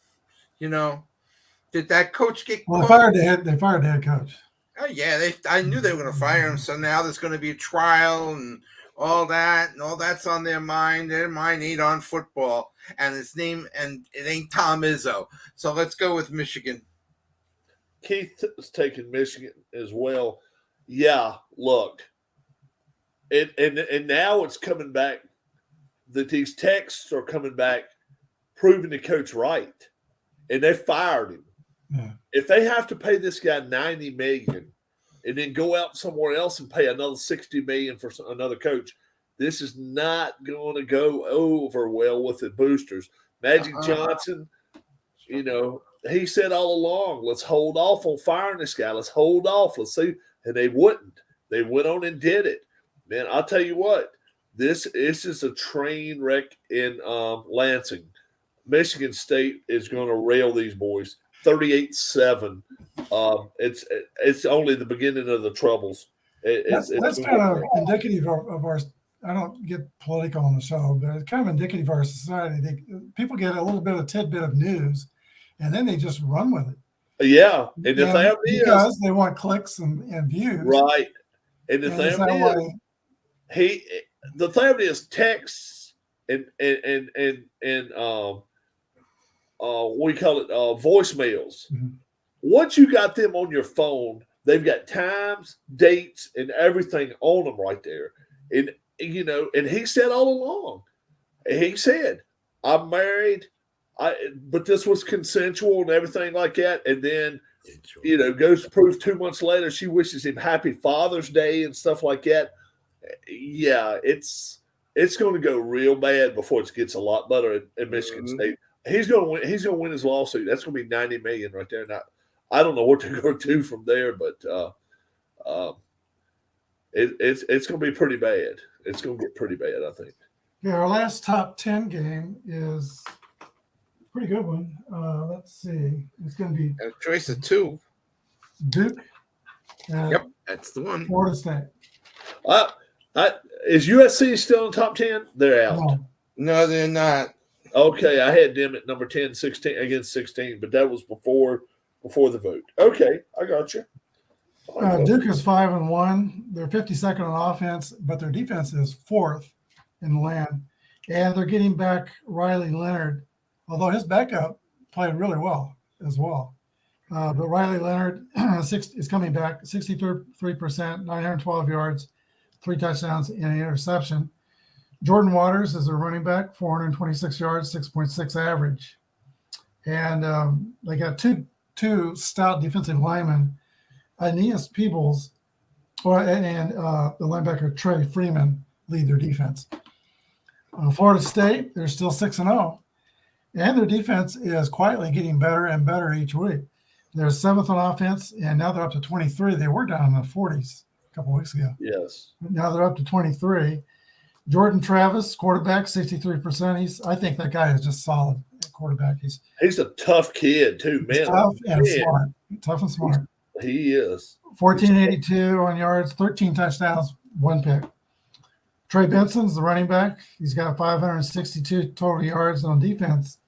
Did that coach get? Well, they fired the head coach. Oh yeah, I knew they were going to fire him. So now there's going to be a trial and all that, and all that's on their mind. Their mind ain't on football, and it ain't Tom Izzo. So let's go with Michigan. Keith is taking Michigan as well. Yeah, look, and now it's coming back that these texts are coming back, proving the coach right, and they fired him. Yeah. If they have to pay this guy $90 million and then go out somewhere else and pay another $60 million for another coach, this is not going to go over well with the boosters. Magic Johnson, he said all along, let's hold off on firing this guy. Let's hold off. Let's see. And they wouldn't. They went on and did it. Man, I'll tell you what, this is a train wreck in Lansing. Michigan State is going to rail these boys 38-7. It's only the beginning of the troubles. That's kind of indicative of our. I don't get political on the show, but it's kind of indicative of our society. People get a little bit of tidbit of news, and then they just run with it. Yeah, and the thing because they want clicks and views, right? And the thing the thing is texts and what do you call it? Voicemails. Mm-hmm. Once you got them on your phone, they've got times, dates, and everything on them right there. And and he said all along, he said, "I'm married, but this was consensual and everything like that." And then, goes to prove 2 months later, she wishes him Happy Father's Day and stuff like that. Yeah, it's going to go real bad before it gets a lot better at Michigan State. He's going to win. He's going to win his lawsuit. That's going to be $90 million right there. Now, I don't know what they're going to do from there, but it's going to be pretty bad. It's going to get pretty bad, I think. Yeah, our last top 10 game is a pretty good one. Let's see. It's going to be a choice of 2. Duke. Yep, that's the one. Florida State. Is USC still in the top 10? They're out. No, they're not. Okay, I had them at number 10, 16 against 16, but that was before the vote. Okay, I got you. Duke is 5-1. They're 52nd on offense, but their defense is 4th in the land. And they're getting back Riley Leonard, although his backup played really well as well. But Riley Leonard is coming back, 63%, 912 yards, 3 touchdowns, and an interception. Jordan Waters is a running back, 426 yards, 6.6 average. And they got two stout defensive linemen, Aeneas Peebles and the linebacker Trey Freeman lead their defense. Florida State, they're still 6-0, and their defense is quietly getting better and better each week. They're 7th on offense, and now they're up to 23. They were down in the 40s a couple weeks ago. Yes. Now they're up to 23. Jordan Travis, quarterback, 63%. I think that guy is just solid at quarterback. He's a tough kid too, man. tough and smart. Tough and smart. He is. 1482 on yards, 13 touchdowns, 1 pick. Trey Benson's the running back. He's got 562 total yards on defense.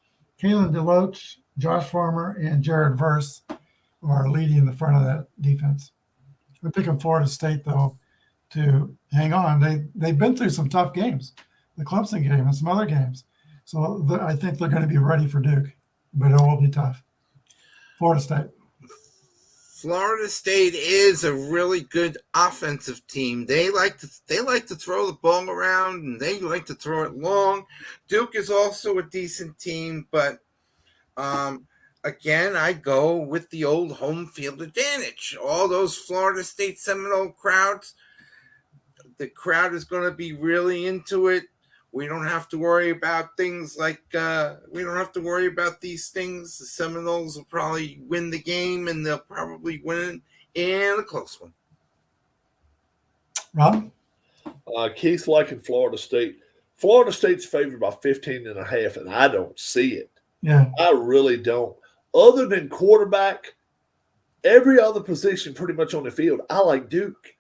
Kalen DeLoach, Josh Farmer, and Jared Verse are leading the front of that defense. I'm picking Florida State, though, to hang on. They've been through some tough games, the Clemson game and some other games. So I think they're going to be ready for Duke, but it will be tough. Florida State. Florida State is a really good offensive team. They like to throw the ball around, and they like to throw it long. Duke is also a decent team, but again, I go with the old home field advantage. All those Florida State Seminole crowds, the crowd is going to be really into it. We don't have to worry about things like we don't have to worry about these things. The Seminoles will probably win the game, and they'll probably win in a close one. Rob? Keith liking Florida State. Florida State's favored by 15.5, and I don't see it. Yeah. I really don't. Other than quarterback, every other position pretty much on the field, I like Duke.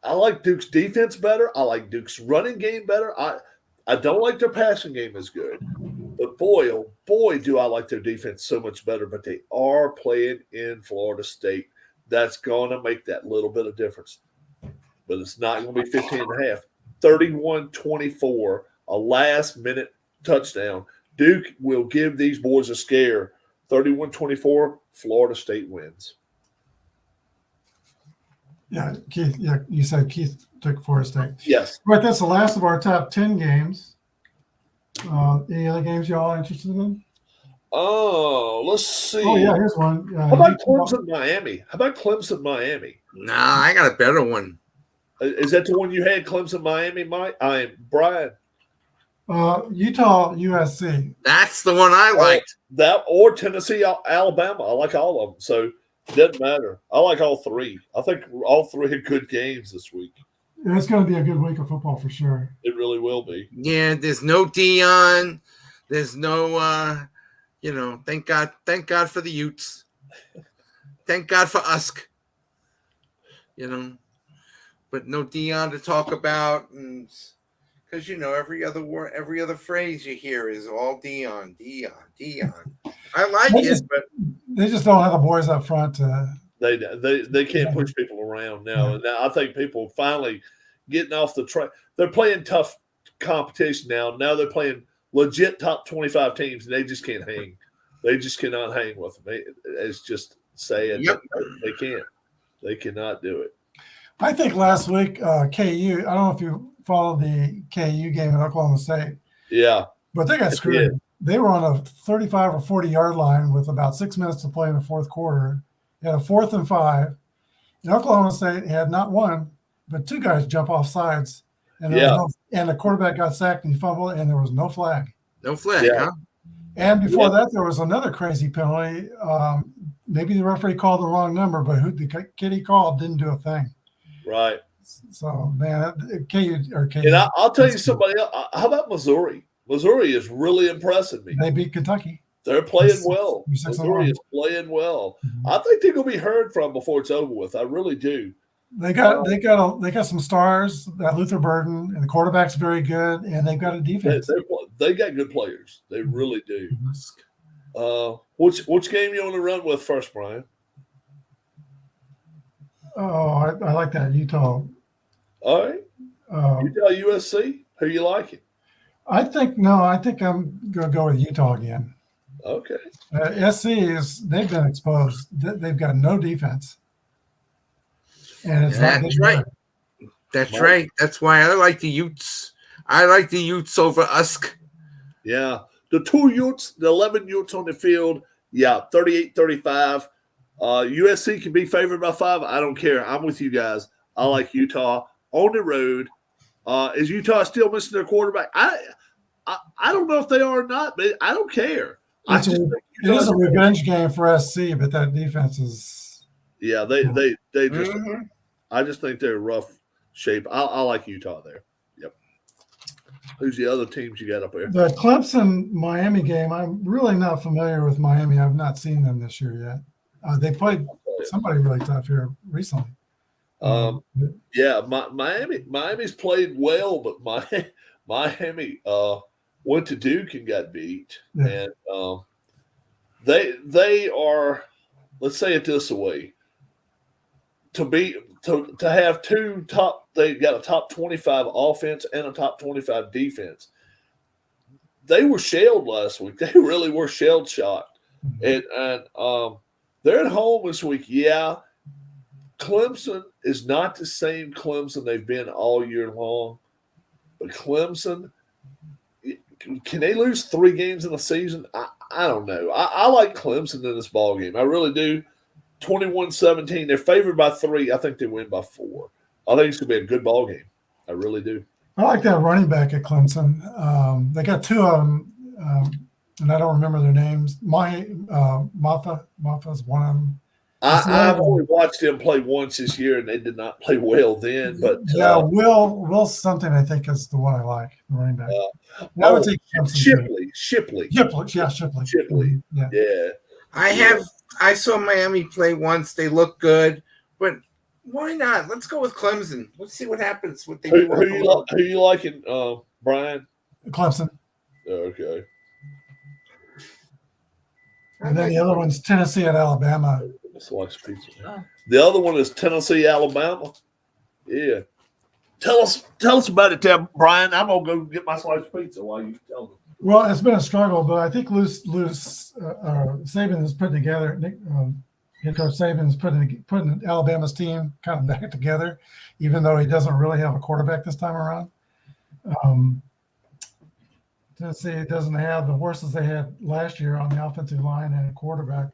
I like Duke's defense better. I like Duke's running game better. I don't like their passing game as good. But boy, oh boy, do I like their defense so much better. But they are playing in Florida State. That's going to make that little bit of difference. But it's not going to be 15.5. 31-24, a last-minute touchdown. Duke will give these boys a scare. 31-24, Florida State wins. Yeah, Keith. Yeah, you said Keith took Florida State. Yes. Right, that's the last of our top 10 games. Any other games y'all interested in? Oh, let's see. Oh, yeah, here's one. How about Clemson, Miami? Nah, I got a better one. Is that the one you had, Clemson, Miami, Mike? Brian. Utah, USC. That's the one I liked. That or Tennessee, Alabama. I like all of them. So it doesn't matter. I like all three. I think all three are good games this week. Yeah, it's going to be a good week of football for sure. It really will be. Yeah, there's no Dion. There's no, thank God for the Utes. Thank God for Usk. But no Dion to talk about, and because every other phrase you hear is all Dion. I like it, but they just don't have the boys up front. They can't push people around now, and now I think people finally getting off the track. They're playing tough competition now. Now they're playing legit top 25 teams, and they just can't hang. They just cannot hang with them. It's just sad. Yep. They can't. They cannot do it. I think last week, KU, I don't know if you followed the KU game at Oklahoma State. Yeah. But they got screwed. Yeah. They were on a 35 or 40-yard line with about 6 minutes to play in the fourth quarter. They had a 4th and 5. And Oklahoma State had not one, but 2 guys jump off sides. And and the quarterback got sacked and he fumbled, and there was no flag. No flag, huh? And before that, there was another crazy penalty. Maybe the referee called the wrong number, but who the kid he called didn't do a thing. Right. So, man, KU. And I'll tell you somebody else. How about Missouri? Missouri is really impressing me. They beat Kentucky. They're playing well. Missouri is playing well. Mm-hmm. I think they're going to be heard from before it's over with. I really do. They got some stars. That Luther Burden, and the quarterback's very good, and they've got a defense. They got good players. They really do. Mm-hmm. Which game you want to run with first, Brian? Oh, I like that Utah. All right. Utah, USC. Who you liking? I think I'm going to go with Utah again. Okay. SC they've been exposed. They've got no defense. And it's that's right. That's right. That's why I like the Utes. I like the Utes over Usk. Yeah. The 2 Utes, the 11 Utes on the field. Yeah, 38-35. USC can be favored by 5. I don't care. I'm with you guys. I like Utah on the road Is Utah still missing their quarterback? I don't know if they are or not, but I don't care. It is a revenge game for SC, but that defense is. Yeah, they just. Mhm. I just think they're in rough shape. I like Utah there. Yep. Who's the other teams you got up there? The Clemson Miami game. I'm really not familiar with Miami. I've not seen them this year yet. They played somebody really tough here recently. Yeah, Miami's played well, but Miami went to Duke and got beat, Yeah. and they are. Let's say it this way: to have two top, they got a top 25 offense and a top 25 defense. They were shelled last week. They really were shelled shocked, and they're at home this week. Yeah. Clemson is not the same Clemson they've been all year long, but Clemson, can they lose 3 games in a season? I don't know. I like Clemson in this ball game. I really do. 21-17. They're favored by 3. I think they win by 4. I think it's going to be a good ball game. I really do. I like that running back at Clemson. They got 2 of them, and I don't remember their names. Maffa's one of them. I've only watched them play once this year, and they did not play well then. But Will something I think is the one I like, the running back. I would take Shipley. Shipley. Yeah. I saw Miami play once. They look good, but why not? Let's go with Clemson. Let's see what happens. What they do. Who you liking, Brian? Clemson. Okay. And then the other one's Tennessee at Alabama. The other one is Tennessee, Alabama. Yeah. Tell us about it, Brian. I'm gonna go get my slice of pizza while you tell them. Well, it's been a struggle, but I think Saban is putting together. Head coach Saban is putting Alabama's team kind of back together, even though he doesn't really have a quarterback this time around. Tennessee doesn't have the horses they had last year on the offensive line and a quarterback.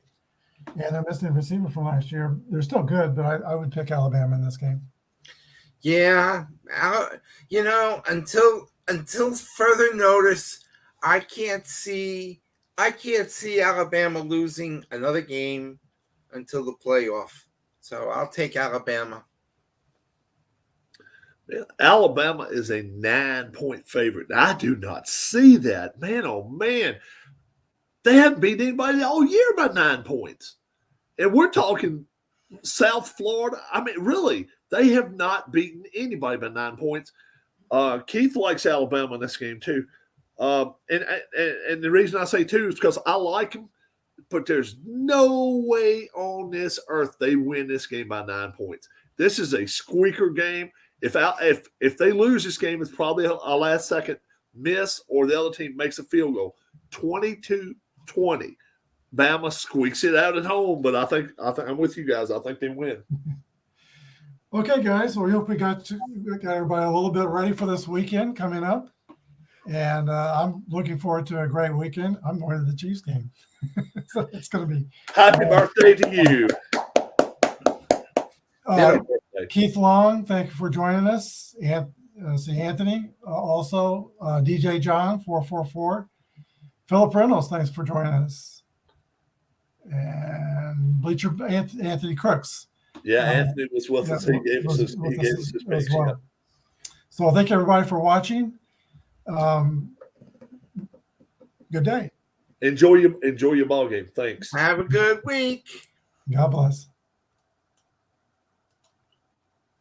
And they're missing a receiver from last year. They're still good, but I would pick Alabama in this game. Yeah, until further notice, I can't see Alabama losing another game until the playoff. So I'll take Alabama. Man, Alabama is a 9-point favorite. I do not see that. Man, oh man. They haven't beat anybody all year by 9 points. And we're talking South Florida. I mean, really, they have not beaten anybody by 9 points. Keith likes Alabama in this game too. And the reason I say too is because I like them, but there's no way on this earth they win this game by 9 points. This is a squeaker game. If they lose this game, it's probably a last-second miss or the other team makes a field goal. 22-20. Bama squeaks it out at home, but I think I'm with you guys. I think they win. Okay, guys. Well, we hope we got everybody a little bit ready for this weekend coming up. And I'm looking forward to a great weekend. I'm going to the Chiefs game. So it's going to be. Happy birthday to you. Keith Long, thank you for joining us. And Anthony, also DJ John 444. Philip Reynolds, thanks for joining us. And Bleacher Anthony Crooks. Yeah, Anthony was with us. He gave us his picture. Well. So thank you everybody for watching. Good day. Enjoy your ball game. Thanks. Have a good week. God bless.